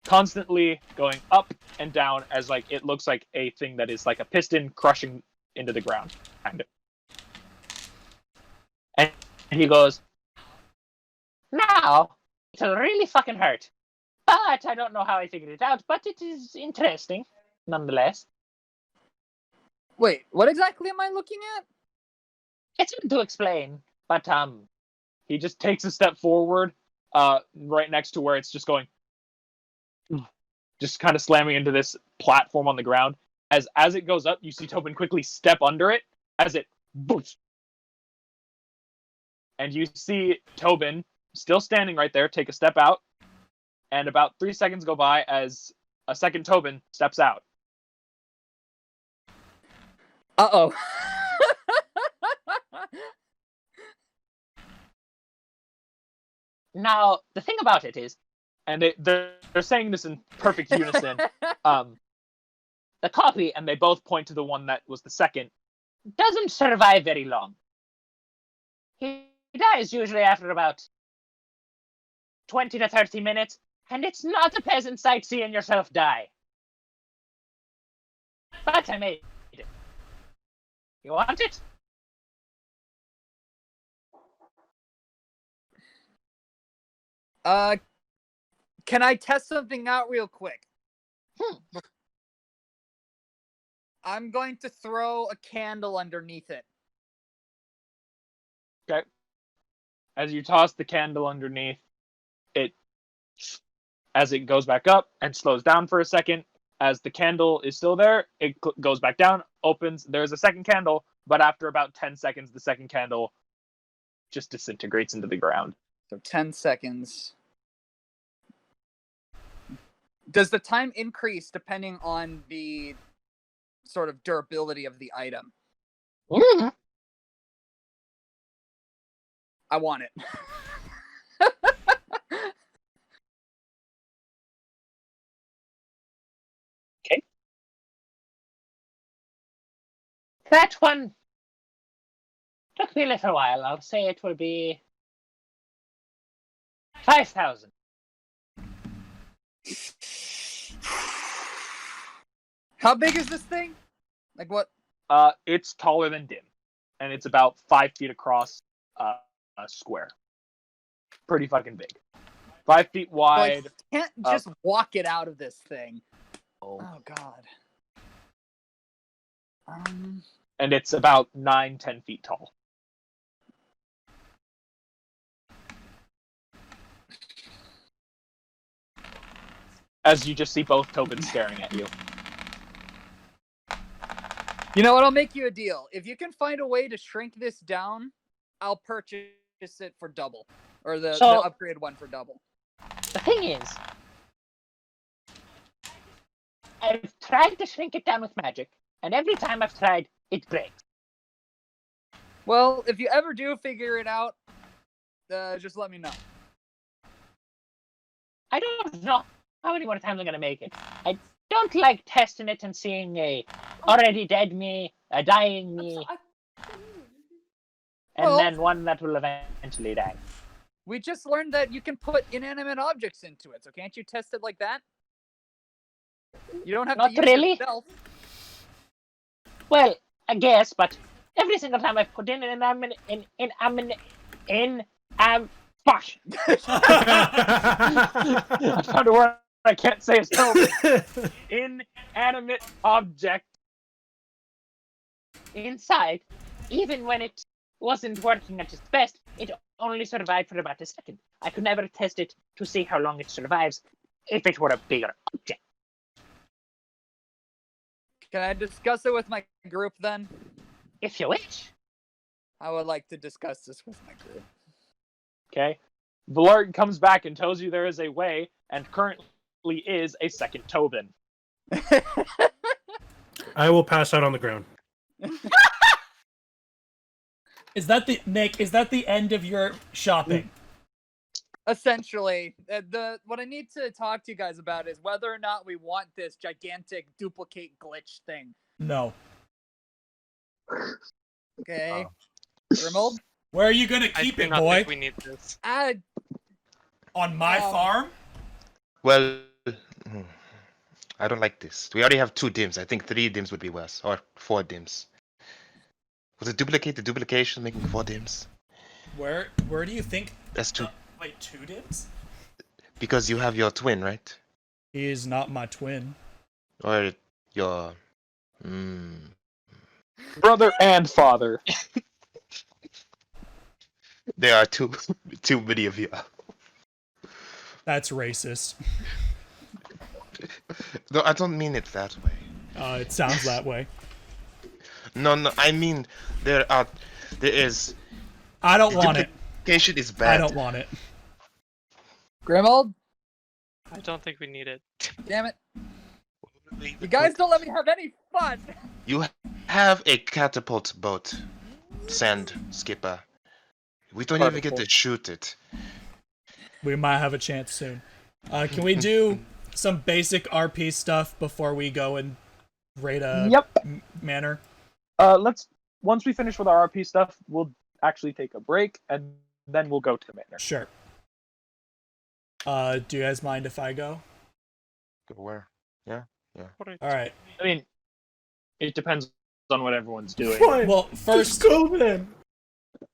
constantly going up and down, as like it looks like a thing that is like a piston crushing into the ground, kind of. And he goes, "Now it'll really fucking hurt, but I don't know how I figured it out. But it is interesting, nonetheless. Wait, what exactly am I looking at? It's hard to explain, but he just takes a step forward, right next to where it's just going, just kind of slamming into this platform on the ground. As it goes up, you see Tobin quickly step under it as it boots. And you see Tobin still standing right there, take a step out, and about 3 seconds go by as a second Tobin steps out. Uh-oh. Now, the thing about it is, and they're saying this in perfect unison, the copy, and they both point to the one that was the second, doesn't survive very long. He dies usually after about 20 to 30 minutes, and it's not a pleasant sight seeing yourself die. But I made it. You want it? Can I test something out real quick? I'm going to throw a candle underneath it. Okay. As you toss the candle underneath, as it goes back up and slows down for a second, as the candle is still there, it goes back down, opens, there's a second candle, but after about 10 seconds, the second candle just disintegrates into the ground. So 10 seconds. Does the time increase depending on the sort of durability of the item? Mm-hmm. I want it. Okay. That one took me a little while. I'll say it will be 5,000. How big is this thing? Like what? It's taller than Dimm, and it's about 5 feet across a square. Pretty fucking big. 5 feet wide. Like, you can't just walk it out of this thing. Oh God. And it's about 9-10 feet tall. As you just see both Tobins staring at you. You know what? I'll make you a deal. If you can find a way to shrink this down, I'll purchase it for double. Or the upgrade one for double. The thing is, I've tried to shrink it down with magic, and every time I've tried, it breaks. Well, if you ever do figure it out, just let me know. I don't know how many more times I'm gonna make it. I don't like testing it and seeing a already dead me, a dying me, and then one that will eventually die. We just learned that you can put inanimate objects into it, so can't you test it like that? You don't have Not to use really. it yourself. Well, I guess, but every single time I've put in fuck. I found a word I can't say is Toby. Inanimate object inside, even when it wasn't working at its best, it only survived for about a second. I could never test it to see how long it survives if it were a bigger object. Can I discuss it with my group then? If you wish. I would like to discuss this with my group. Okay. V'lark comes back and tells you there is a way, and currently is a second Tobin. I will pass out on the ground. Is that the end of your shopping? Essentially, what I need to talk to you guys about is whether or not we want this gigantic duplicate glitch thing. No. Okay. Grimuld? Where are you gonna I keep do it, not boy? think we need this. On my farm? Well, I don't like this. We already have 2 Dimms. I think 3 Dimms would be worse, or 4 Dimms. Was it duplicate the duplication, making 4 Dimms? Where do you think? That's 2. Wait, 2 Dimms? Because you have your twin, right? He is not my twin. Or your... Brother and father. There are too many of you. That's racist. No, I don't mean it that way. It sounds that way. No, I mean there is. I don't want it. Duplication is bad. I don't want it. Grimuld? I don't think we need it. Damn it. You guys don't let me have any fun! You have a catapult boat, sand skipper. We don't even get to shoot it. We might have a chance soon. Can we do some basic RP stuff before we go and raid a manor? Once we finish with our RP stuff, we'll actually take a break, and then we'll go to the manor. Sure. Do you guys mind if I go? Go where? Yeah. All right. I mean, it depends on what everyone's doing. Fine. Well, first, Just go then.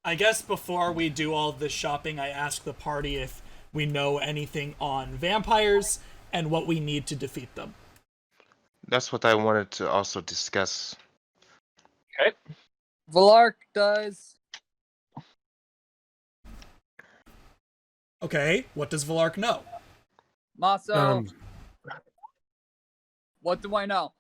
I guess before we do all this shopping, I ask the party if we know anything on vampires and what we need to defeat them. That's what I wanted to also discuss. Okay. V'lark does. Okay, what does V'lark know? Maso, what do I know?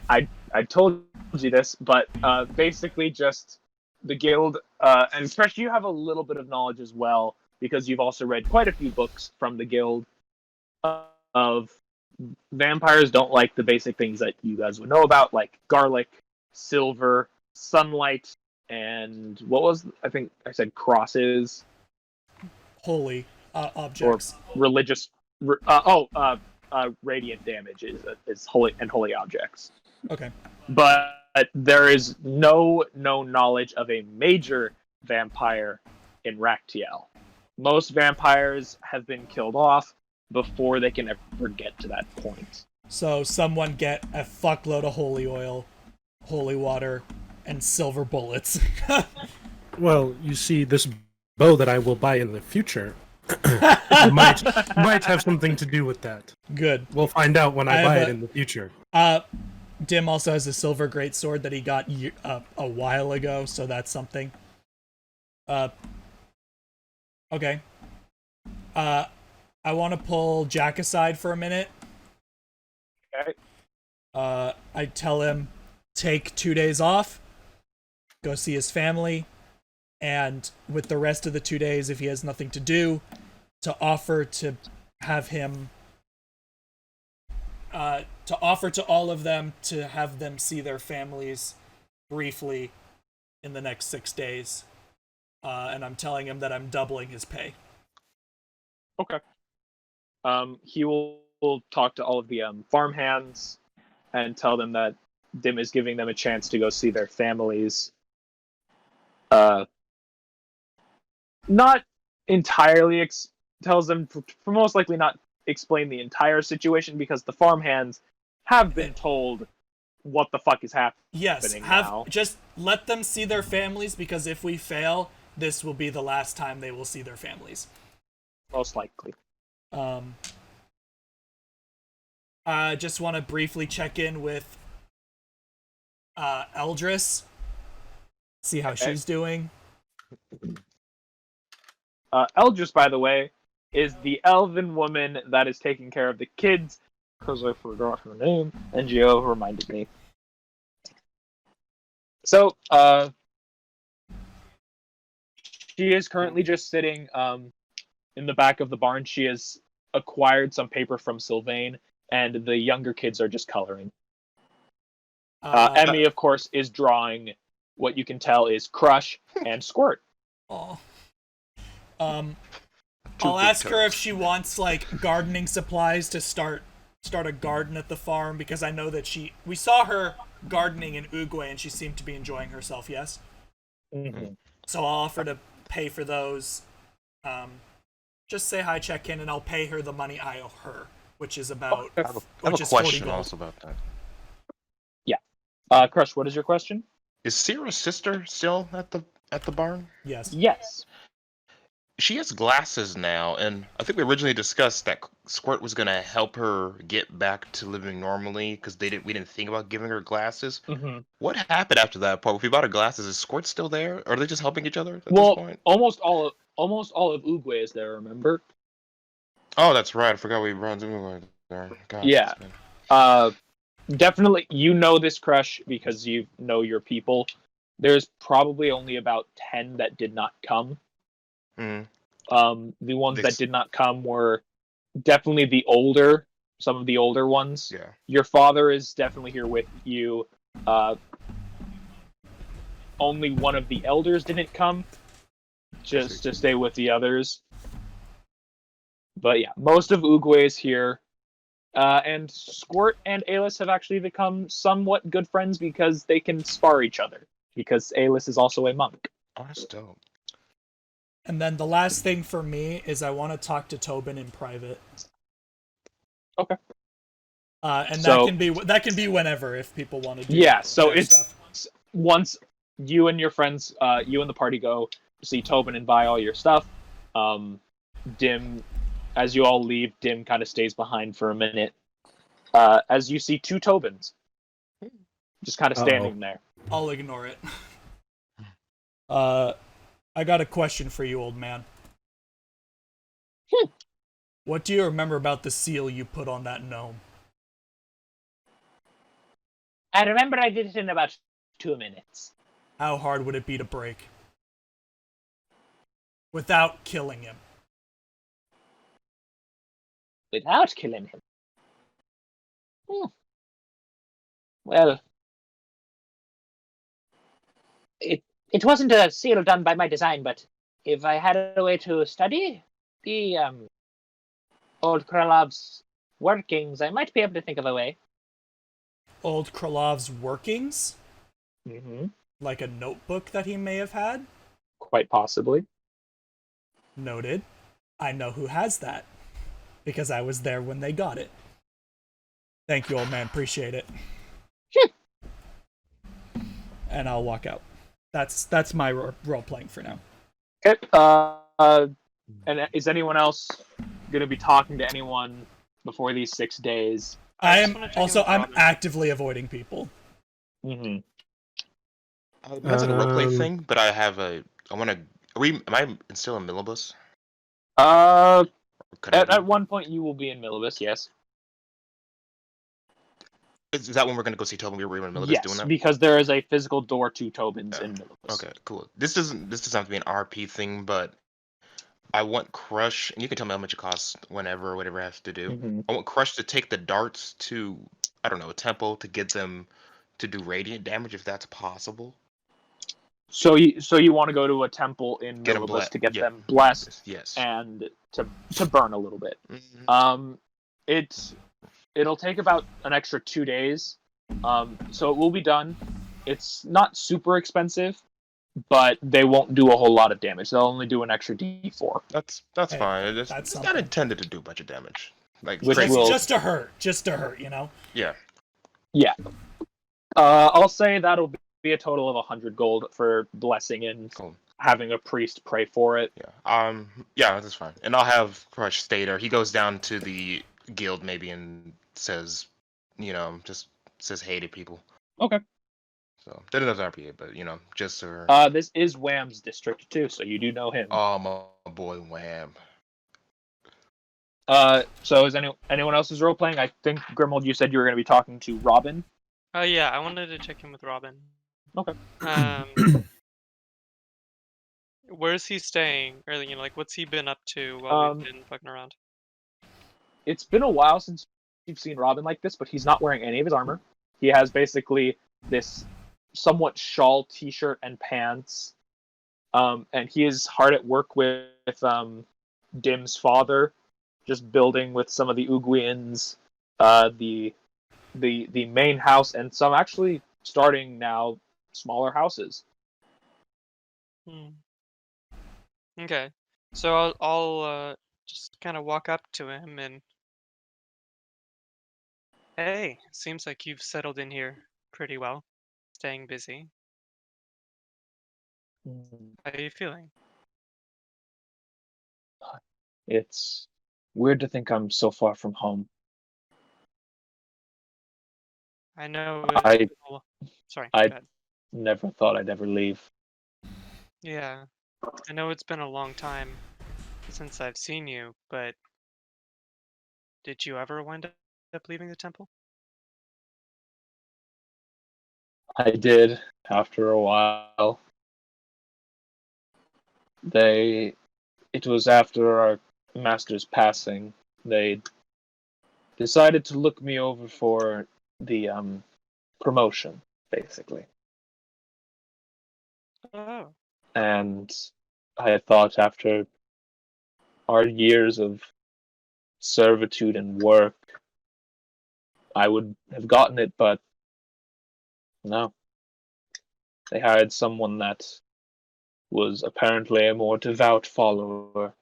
I told you this, but basically just the guild, and especially you have a little bit of knowledge as well, because you've also read quite a few books from the guild of vampires don't like the basic things that you guys would know about, like garlic, silver, sunlight, and what was, I think I said crosses. Holy objects. Or religious, radiant damage is holy objects. Okay. But there is no knowledge of a major vampire in Raktiel. Most vampires have been killed off before they can ever get to that point. So someone get a fuckload of holy oil, holy water, and silver bullets. Well, you see, this bow that I will buy in the future might have something to do with that. Good. We'll find out when I buy it in the future. Dimm also has a silver greatsword that he got a while ago, so that's something. Okay. I want to pull Jack aside for a minute. Okay. I tell him, take 2 days off, go see his family, and with the rest of the 2 days, if he has nothing to do, to offer to have him, to offer to all of them to have them see their families briefly in the next 6 days. And I'm telling him that I'm doubling his pay. Okay. He will talk to all of the farmhands and tell them that Dimm is giving them a chance to go see their families. Not entirely tells them for most likely not explain the entire situation, because the farmhands have been told what the fuck is happening. Yes, now. Just let them see their families, because if we fail, this will be the last time they will see their families. Most likely. I just want to briefly check in with Eldris, see how she's doing. Eldris, by the way, is the elven woman that is taking care of the kids, because I forgot her name, and Gio reminded me. So, she is currently just sitting in the back of the barn. She has acquired some paper from Sylvain, and the younger kids are just coloring. Emmy, of course, is drawing what you can tell is Crush and Squirt. Aw. I'll ask her if she wants like gardening supplies to start a garden at the farm, because I know that we saw her gardening in Uruguay and she seemed to be enjoying herself. Yes. Mm-hmm. So I'll offer to pay for those. Just say hi, check in, and I'll pay her the money I owe her, which is about. I have a question also about that. Yeah. Crush, what is your question? Is Sierra's sister still at the barn? Yes. Yes. She has glasses now, and I think we originally discussed that Squirt was gonna help her get back to living normally because we didn't think about giving her glasses. Mm-hmm. What happened after that part? If we bought her glasses, is Squirt still there? Or are they just helping each other at this point? almost all of Uruguay is there. Remember? Oh, that's right. I forgot we brought Uruguay there. Gosh, Yeah. Definitely, you know this, Crush, because you know your people. There's probably only about 10 that did not come. Mm. The ones that did not come were definitely some of the older ones. Yeah. Your father is definitely here with you. Only one of the elders didn't come, just to stay with the others. But yeah, most of Uruguay is here. And Squirt and Alis have actually become somewhat good friends because they can spar each other. Because Alis is also a monk. Oh, that's dope. And then the last thing for me is I want to talk to Tobin in private. Okay. And that can be whenever if people want to do. Yeah. So it's stuff. Once you and your friends, you and the party go see Tobin and buy all your stuff. Dimm, as you all leave, Dimm kind of stays behind for a minute. As you see two Tobins, just kind of standing there. I'll ignore it. I got a question for you, old man. What do you remember about the seal you put on that gnome? I remember I did it in about 2 minutes. How hard would it be to break? Without killing him. Without killing him? Well, it wasn't a seal done by my design, but if I had a way to study the old Kralov's workings, I might be able to think of a way. Old Kralov's workings? Mm-hmm. Like a notebook that he may have had? Quite possibly. Noted. I know who has that. Because I was there when they got it. Thank you, old man. Appreciate it. Sure. And I'll walk out. That's my role playing for now. Okay. And is anyone else going to be talking to anyone before these 6 days? I'm actively avoiding people. Mm-hmm. That's a roleplay thing, but I have a. I want to. Am I still in Millibus? At one point you will be in Millibus, yes. Is that when we're going to go see Tobin? We were in Millibus yes, doing that? Because there is a physical door to Tobin's in Millibus. Okay, cool. This doesn't have to be an RP thing, but I want Crush, and you can tell me how much it costs whenever or whatever I have to do. Mm-hmm. I want Crush to take the darts to, I don't know, a temple to get them to do radiant damage if that's possible. So you want to go to a temple in Millibus to get them blessed, yes, and to burn a little bit. Mm-hmm. It'll take about an extra 2 days. So it will be done. It's not super expensive, but they won't do a whole lot of damage. They'll only do an extra D4. That's fine. It's not intended to do a bunch of damage. Like just to hurt, you know. Yeah. Yeah. I'll say that'll be a total of 100 gold for blessing and having a priest pray for it. Yeah. Yeah, that's fine. And I'll have Crush stay there. He goes down to the guild maybe and says, just says hey to people. Okay. So that doesn't RPA, but just for. This is Wham's district too, so you do know him. Oh, my boy, Wham. So is anyone else's role playing? I think Grimuld, you said you were going to be talking to Robin. Oh yeah, I wanted to check in with Robin. Okay. Where's he staying? Or like what's he been up to while we've been fucking around? It's been a while since you've seen Robin like this, but he's not wearing any of his armor. He has basically this somewhat shawl, t-shirt, and pants. And he is hard at work with Dimm's father, just building with some of the Uguians, the main house, and some actually starting now smaller houses. Okay, so I'll just kind of walk up to him and, hey, seems like you've settled in here pretty well, staying busy. How are you feeling? It's weird to think I'm so far from home. I know. Sorry. I go ahead. never thought I'd ever leave. Yeah, I know it's been a long time since I've seen you, but did you ever wind up leaving the temple? I did after a while. It was after our master's passing. They decided to look me over for the promotion, basically. Oh, And I thought after our years of servitude and work, I would have gotten it, but no. They hired someone that was apparently a more devout follower.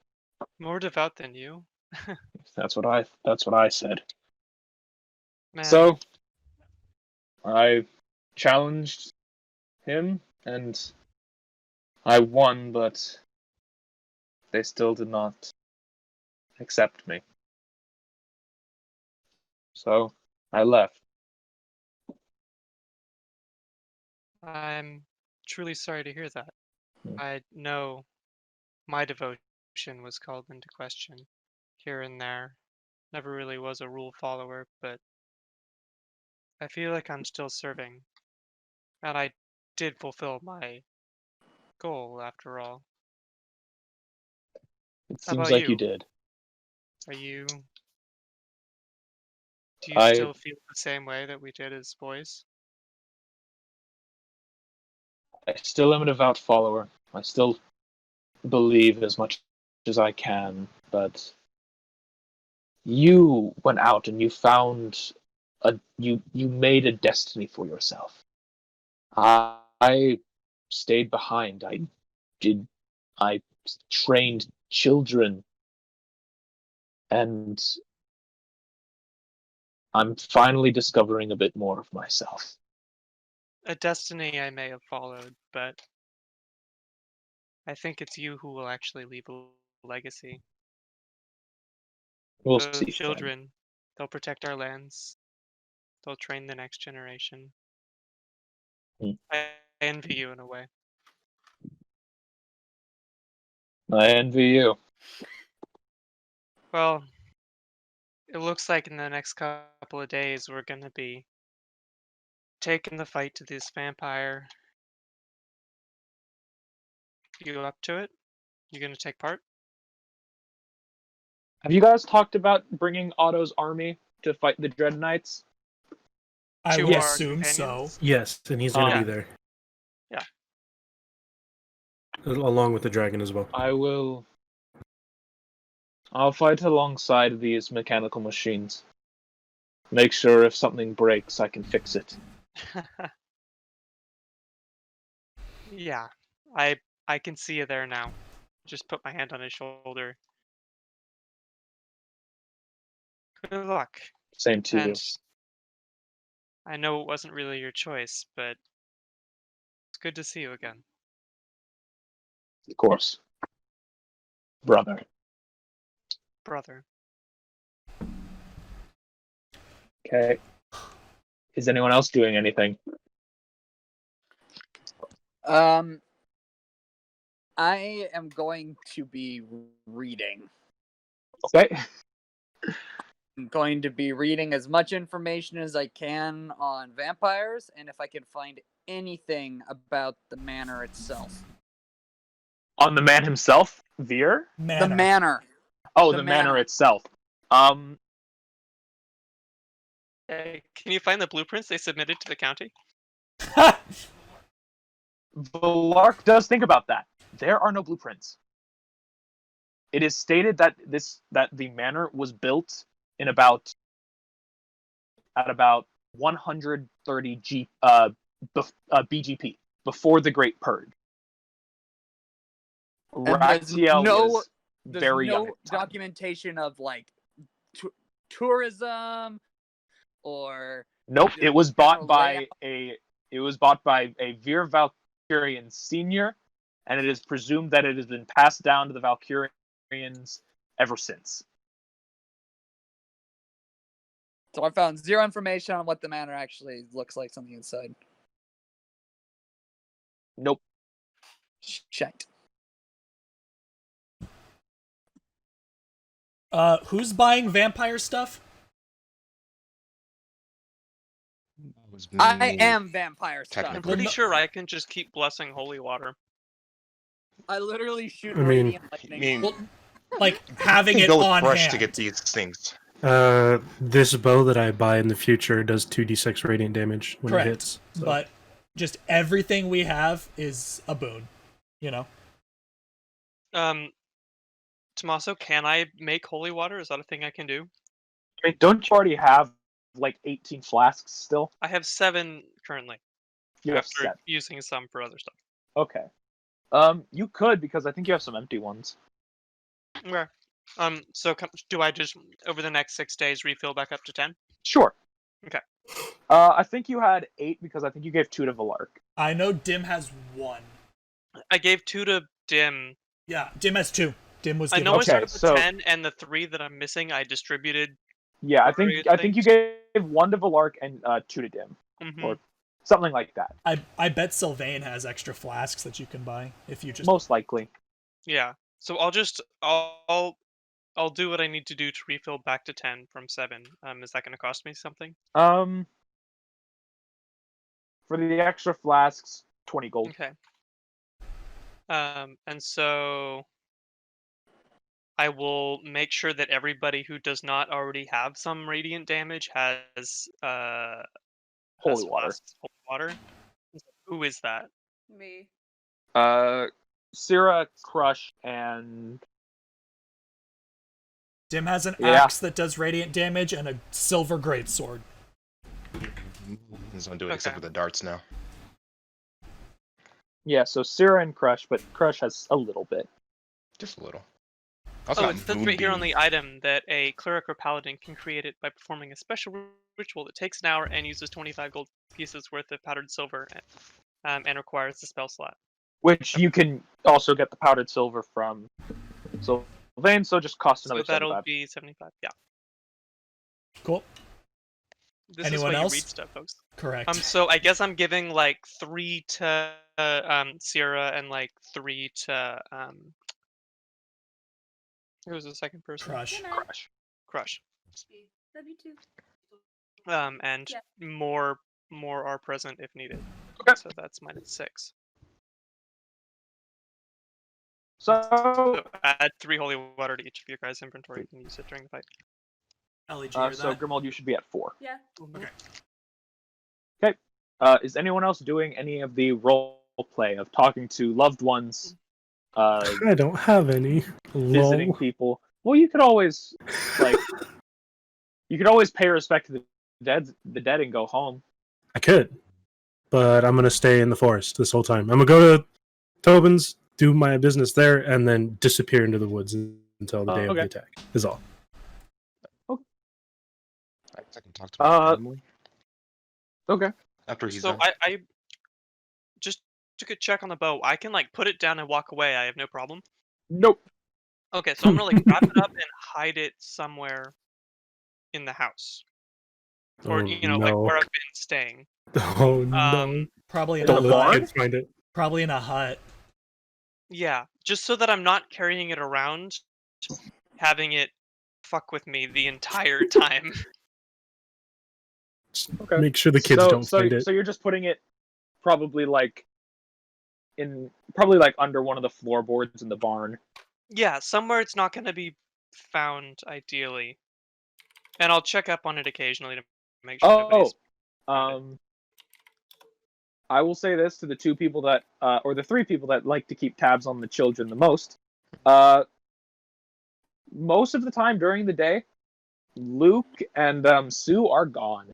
more devout than you, That's what I said. man. So I challenged him and I won, but they still did not accept me. So I left. I'm truly sorry to hear that. Hmm. I know my devotion was called into question here and there. Never really was a rule follower, but I feel like I'm still serving. And I did fulfill my goal after all. It How seems about like you you? did. Do you I still feel the same way that we did as boys? still am a devout follower. I still believe as much as I can, but you went out and you found you made a destiny for yourself. I stayed behind. Did I trained children, and I'm finally discovering a bit more of myself. A destiny I may have followed, but I think it's you who will actually leave a legacy. We'll Those see then. children, they'll protect our lands. They'll train the next generation. Hmm. I envy you in a way. I envy you. Well, it looks like in the next couple of days we're gonna be taking the fight to this vampire. You up to it? You gonna take part? Have you guys talked about bringing Otto's army to fight the Dread Knights? I To would our assume so. companions? Yes, and he's going to Yeah. be there. Yeah. Along with the dragon as well. I'll fight alongside these mechanical machines. Make sure if something breaks, I can fix it. Yeah, I can see you there now. Just put my hand on his shoulder. Good luck. Same to you. And I know it wasn't really your choice, but it's good to see you again. Of course. Brother. Brother. Okay. Is anyone else doing anything? I am going to be reading. Okay. I'm going to be reading as much information as I can on vampires, and if I can find anything about the manor itself. On the man himself, Veer? The manor. Oh, The the manor manor. itself. Hey, can you find the blueprints they submitted to the county? Valark does think about that. There are no blueprints. It is stated that the manor was built in about 130 BGP before the Great Purge. And there's Raktiel no, was there's very young no at the time. documentation of like tourism or Nope, just it was general bought by layout. a Vir Valkyrian senior, and it is presumed that it has been passed down to the Valkyrians ever since. So I found zero information on what the manor actually looks like on the inside. Nope. Shite. Who's buying vampire stuff? Was I me, am vampire stuff. I'm technically. pretty sure I can just keep blessing holy water. I literally shoot I mean- radiant I lightning. mean, Well, like having you it can go with on brush hand. to get these things. This bow that I buy in the future does 2d6 radiant damage when Correct. it hits. So. But just everything we have is a boon. You know? Tommaso, can I make holy water? Is that a thing I can do? I mean, don't you already have like 18 flasks still? I have 7 currently. You have after 7. using some for other stuff. Okay. You could, because I think you have some empty ones. Okay. So do I just over the next 6 days refill back up to 10? Sure. Okay. I think you had 8 because I think you gave 2 to Valark. I know Dimm has 1. I gave 2 to Dimm. Yeah, Dimm has 2. Dimm was I given know I Okay, started with so- 10, and the 3 that I'm missing, I distributed. Yeah, I Various think you gave 1 to Valark and 2 to Dimm, Mhm. or something like that. I bet Sylvain has extra flasks that you can buy if you just Most likely. Yeah. So I'll do what I need to do to refill back to 10 from 7. Is that going to cost me something? For the extra flasks, 20 gold. Okay. And so I will make sure that everybody who does not already have some radiant damage has Holy water. flasks of holy water. Who is that? Me. Syrah, Crush, and Dimm has an Yeah. axe that does radiant damage and a silver greatsword. Doesn't do it except Okay. for the darts now. yeah, so Syrah and Crush, but Crush has a little bit. Just a little. Also Oh, got it says right here on Moonbeam. the item that a cleric or paladin can create it by performing a special ritual that takes an hour and uses 25 gold pieces worth of powdered silver, and requires the spell slot. Which you can also get the powdered silver from Sylvain, so just cost So another that'll 75. be 75. Yeah. Cool. This Anyone is why else? you read stuff, folks. Correct. So I guess I'm giving like 3 to Sierra and like 3 to who was the second person? Crush. Crush. W2. And Yeah. more are present if needed. Okay. So that's -6. So, So add 3 holy water to each of your guys' inventory. You can use it during the fight. Ellie, did you hear so that? Grimuld, you should be at 4. Yeah. Okay. Is anyone else doing any of the role play of talking to loved ones, I don't have any. visiting Lol. people? Well, you could always pay respect to the dead and go home. I could, but I'm gonna stay in the forest this whole time. I'm gonna go to Tobin's, do my business there, and then disappear into the woods until the day of the Okay. attack. Is all. I can talk to my family Okay. after he's So done. I just took a check on the bow. I can like put it down and walk away. I have no problem. Nope. Okay, so I'm gonna like wrap it up and hide it somewhere in the house, or Oh, like no. where I've been staying. Oh no! Um, Probably in In a the Don't let barn? the kids find it. Probably in a hut. Yeah, just so that I'm not carrying it around, having it fuck with me the entire time. Okay. Make sure the kids don't find it. So you're just putting it probably like under one of the floorboards in the barn. Yeah, somewhere it's not gonna be found, ideally. And I'll check up on it occasionally to make sure nobody's found it. I will say this to the two people that, or the three people that like to keep tabs on the children the most. Most of the time during the day, Luke and Sue are gone.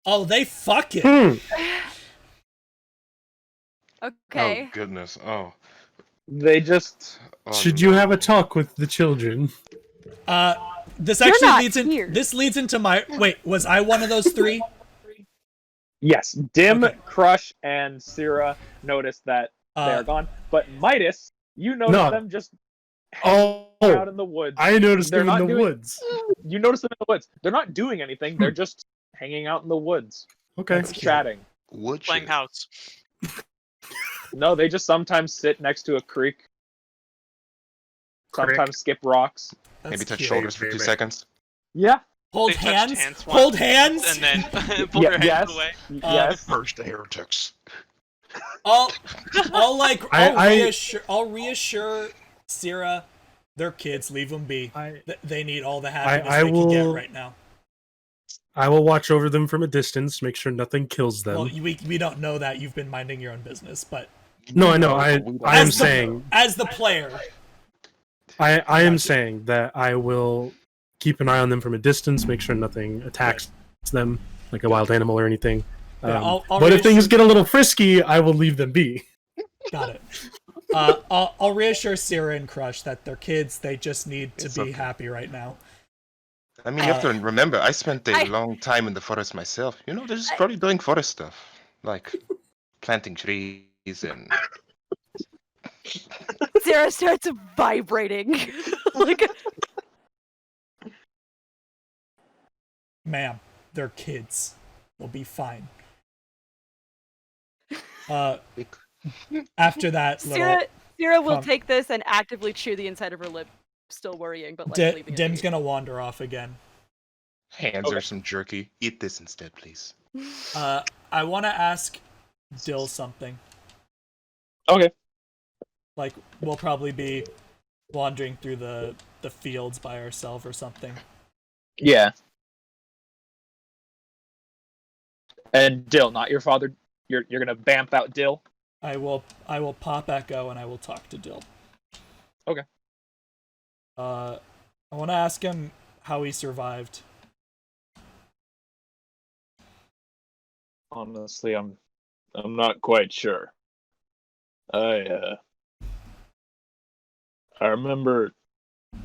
Oh, they fuck it. Okay. Oh goodness. Oh. They just. Oh, Should you have a talk with the children? This You're actually not leads in. here. This leads into my. Wait, was I one of those three? Yes, Dimm, Okay. Crush, and Syrah noticed that they are gone. But Midas, you noticed them just Oh, out in the woods. I noticed They're them in not the doing- woods. You notice them in the woods. They're not doing anything. They're just hanging out in the woods, Okay. That's cute. chatting. Would Playing you? house. No, they just sometimes sit next to a creek. Sometimes skip rocks. That's Maybe touch cute. shoulders for 2 seconds. Yeah. Hold They touched hands. hands Hold once, hands. And then pull their hands yes. away. Yes. First the heretics. I'll I- reassure Syrah, they're kids, leave them be. They need all the happiness I they can get will- right now. I will watch over them from a distance, make sure nothing kills them. Well, we don't know that. You've been minding your own business, but No, I know. I am As the- saying as the player, I am saying that I will keep an eye on them from a distance, make sure nothing attacks them, like a wild animal or anything. Yeah, I'll but if things reassure- get a little frisky, I will leave them be. got it. I'll reassure Syrah and Crush that they're kids. They just need to It's be okay. happy right now. I mean, you have to remember, I spent a I- long time in the forest myself. You know, they're just probably doing forest stuff. Like planting trees and... Sarah starts vibrating. Like, Ma'am, they're kids. They'll be fine. After that, Sarah will com- take this and actively chew the inside of her lip, still worrying, but like leaving it Dim's be. gonna wander off again. Hands or some jerky. Eat this instead, please. I want to ask Dill something. Okay. Like, we'll probably be wandering through the fields by ourselves or something. Yeah. And Dill, not your father. You're gonna vamp out Dill. I will pop Echo and I will talk to Dill. Okay. I want to ask him how he survived. Honestly, I'm not quite sure. I remember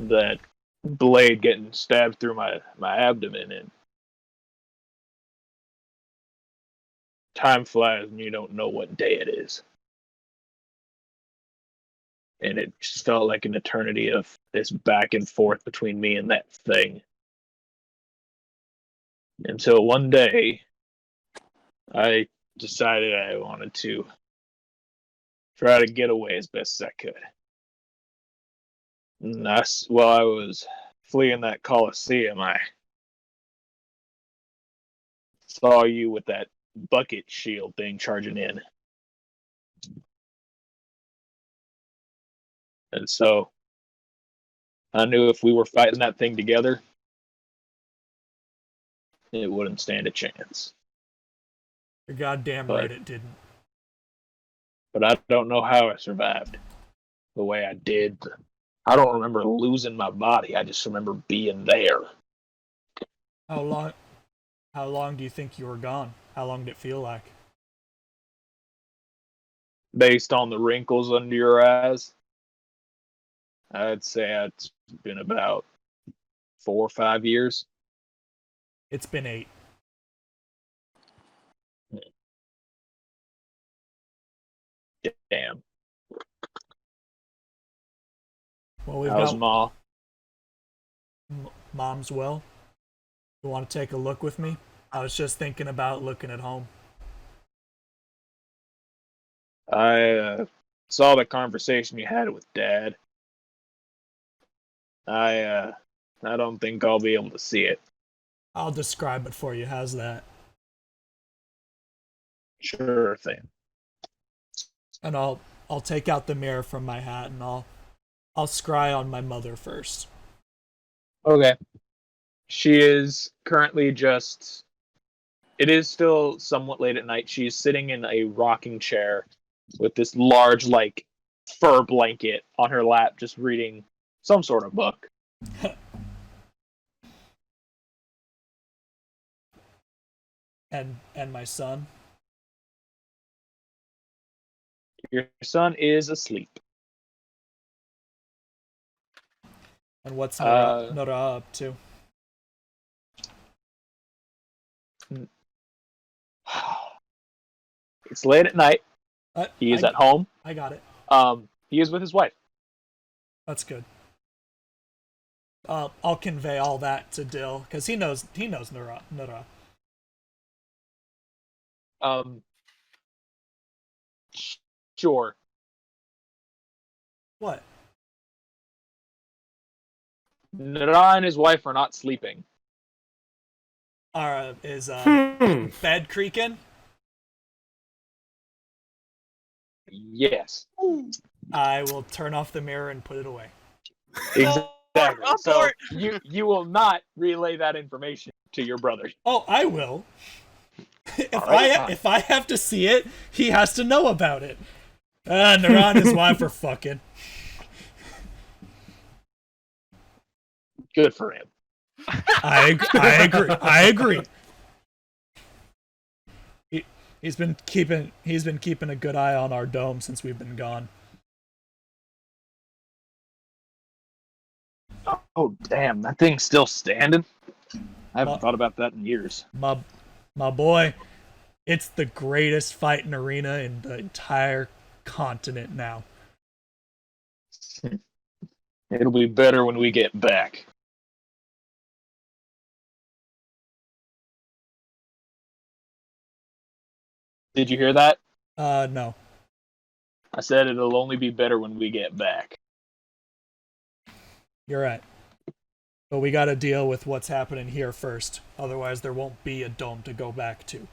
that blade getting stabbed through my abdomen, and time flies and you don't know what day it is. And it just felt like an eternity of this back and forth between me and that thing. Until one day, I decided I wanted to try to get away as best as I could. And while I was fleeing that Coliseum, I saw you with that bucket shield thing charging in. And so I knew if we were fighting that thing together, it wouldn't stand a chance. You're goddamn right it didn't. But I don't know how I survived the way I did. I don't remember losing my body. I just remember being there. How long do you think you were gone? How long did it feel like? Based on the wrinkles under your eyes, I'd say it's been about 4 or 5 years. It's been 8. Damn. Well, we've How's got Ma? Mom's well. You want to take a look with me? I was just thinking about looking at home. I saw the conversation you had with Dad. I don't think I'll be able to see it. I'll describe it for you. How's that? Sure thing. And I'll take out the mirror from my hat and I'll scry on my mother first. Okay. She is currently just. It is still somewhat late at night. She's sitting in a rocking chair with this large, like, fur blanket on her lap, just reading some sort of book. And my son. Your son is asleep. And what's Nora up to? It's late at night. He is at home. I got it. He is with his wife. That's good. I'll convey all that to Dill because he knows Nora. Sure. What? Nara and his wife are not sleeping. Is bed creaking? Yes. I will turn off the mirror and put it away. Exactly. So you will not relay that information to your brother. Oh, I will. Alright, if I have to see it, he has to know about it. Nara and his wife are fucking. Good for him. I agree. He's been keeping a good eye on our dome since we've been gone. Oh damn, that thing's still standing? I haven't thought about that in years. My boy, it's the greatest fighting arena in the entire continent now. It'll be better when we get back. Did you hear that? No. I said it'll only be better when we get back. You're right. But we gotta deal with what's happening here first. Otherwise, there won't be a dome to go back to.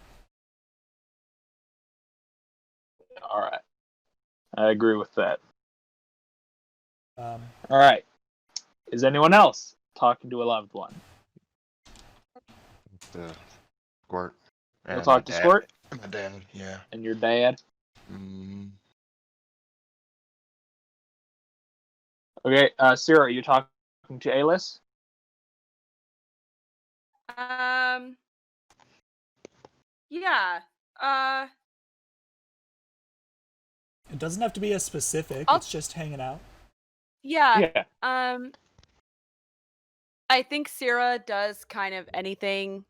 Alright. I agree with that. Um, Alright. Is anyone else talking to a loved one? Squirt. You'll talk to Squirt? My dad, yeah. And your dad? Mm. Okay, Sarah, are you talking to Alice? Yeah. it doesn't have to be as specific. It's just hanging out. Yeah. Yeah. I think Sarah does kind of anything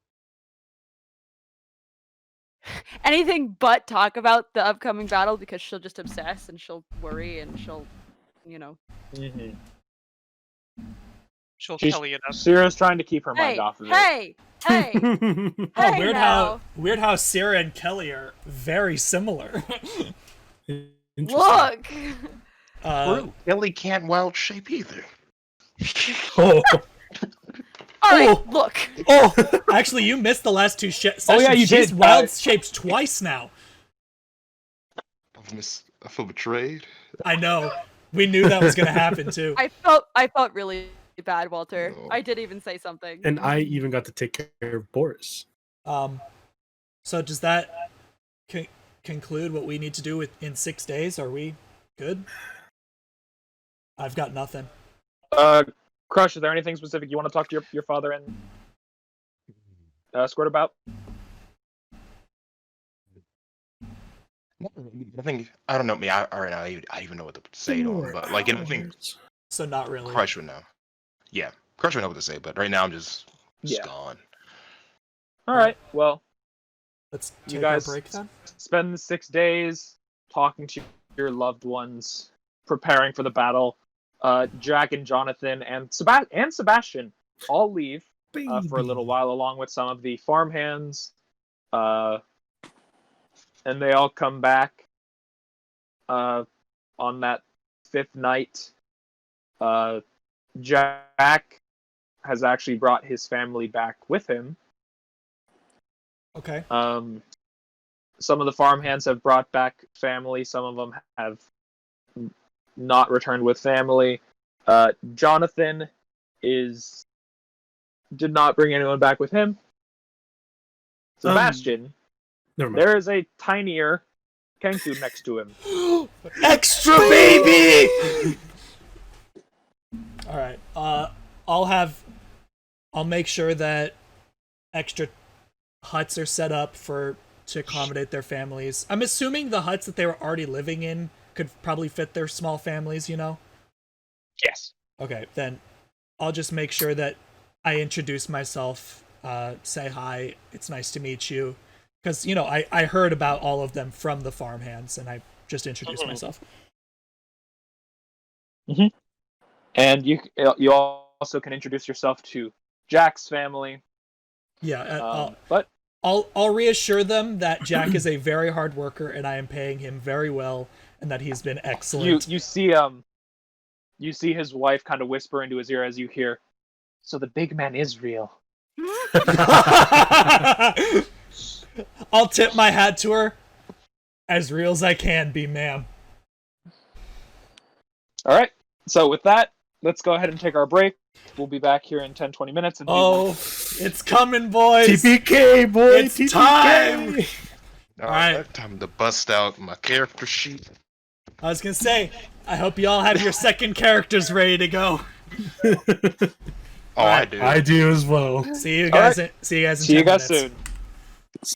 but talk about the upcoming battle because she'll just obsess and she'll worry and she'll, Mm-hmm. She'll Kelly it up. Sarah's trying to keep her mind Hey, off of it. hey, Oh, hey weird now. how Sarah and Kelly are very similar. Look. True. Ellie can't wild shape either. Oh, All right, Oh. look. Oh, actually, you missed the last two sessions. Oh, yeah, you She's did. wild shapes twice now. I feel betrayed. I know. We knew that was gonna happen too. I felt really bad, Walter. No. I did even say something. and I even got to take care of Boris. So does that conclude what we need to do in 6 days? Are we good? I've got nothing. Crush, is there anything specific you want to talk to your father and Squirt about? I think I don't know me. I even know what to say to him, but like I think So not really. Crush would know. Yeah, Crush would know what to say, but right now I'm just Yeah. gone. All right. Well, Let's you take guys our break then. spend the 6 days talking to your loved ones, preparing for the battle. Jack and Jonathan and Sebastian all leave for a little while, along with some of the farmhands. And they all come back on that 5th night, Jack has actually brought his family back with him. Okay. Some of the farmhands have brought back family. Some of them have not returned with family. Jonathan did not bring anyone back with him. Sebastian, Never mind. there is a tinier Kenku next to him. Extra baby. All right. I'll make sure that extra huts are set up to accommodate their families. I'm assuming the huts that they were already living in could probably fit their small families, you know? Yes. Okay, then I'll just make sure that I introduce myself, say hi, it's nice to meet you. Because, you know, I heard about all of them from the farmhands, and I just introduced myself. And you also can introduce yourself to Jack's family. Yeah, but I'll reassure them that Jack is a very hard worker, and I am paying him very well, and that he's been excellent. you see his wife kind of whisper into his ear as you hear, "So the big man is real." I'll tip my hat to her. As real as I can be, ma'am. All right. So with that, let's go ahead and take our break. We'll be back here in 10-20 minutes. And it's coming, boys. TPK, boy. It's TPK. time. All right, time to bust out my character sheet. I was gonna say, I hope you all have your second characters ready to go. I do. I do as well. See you guys. Right. See you guys in See 10 you guys minutes. soon.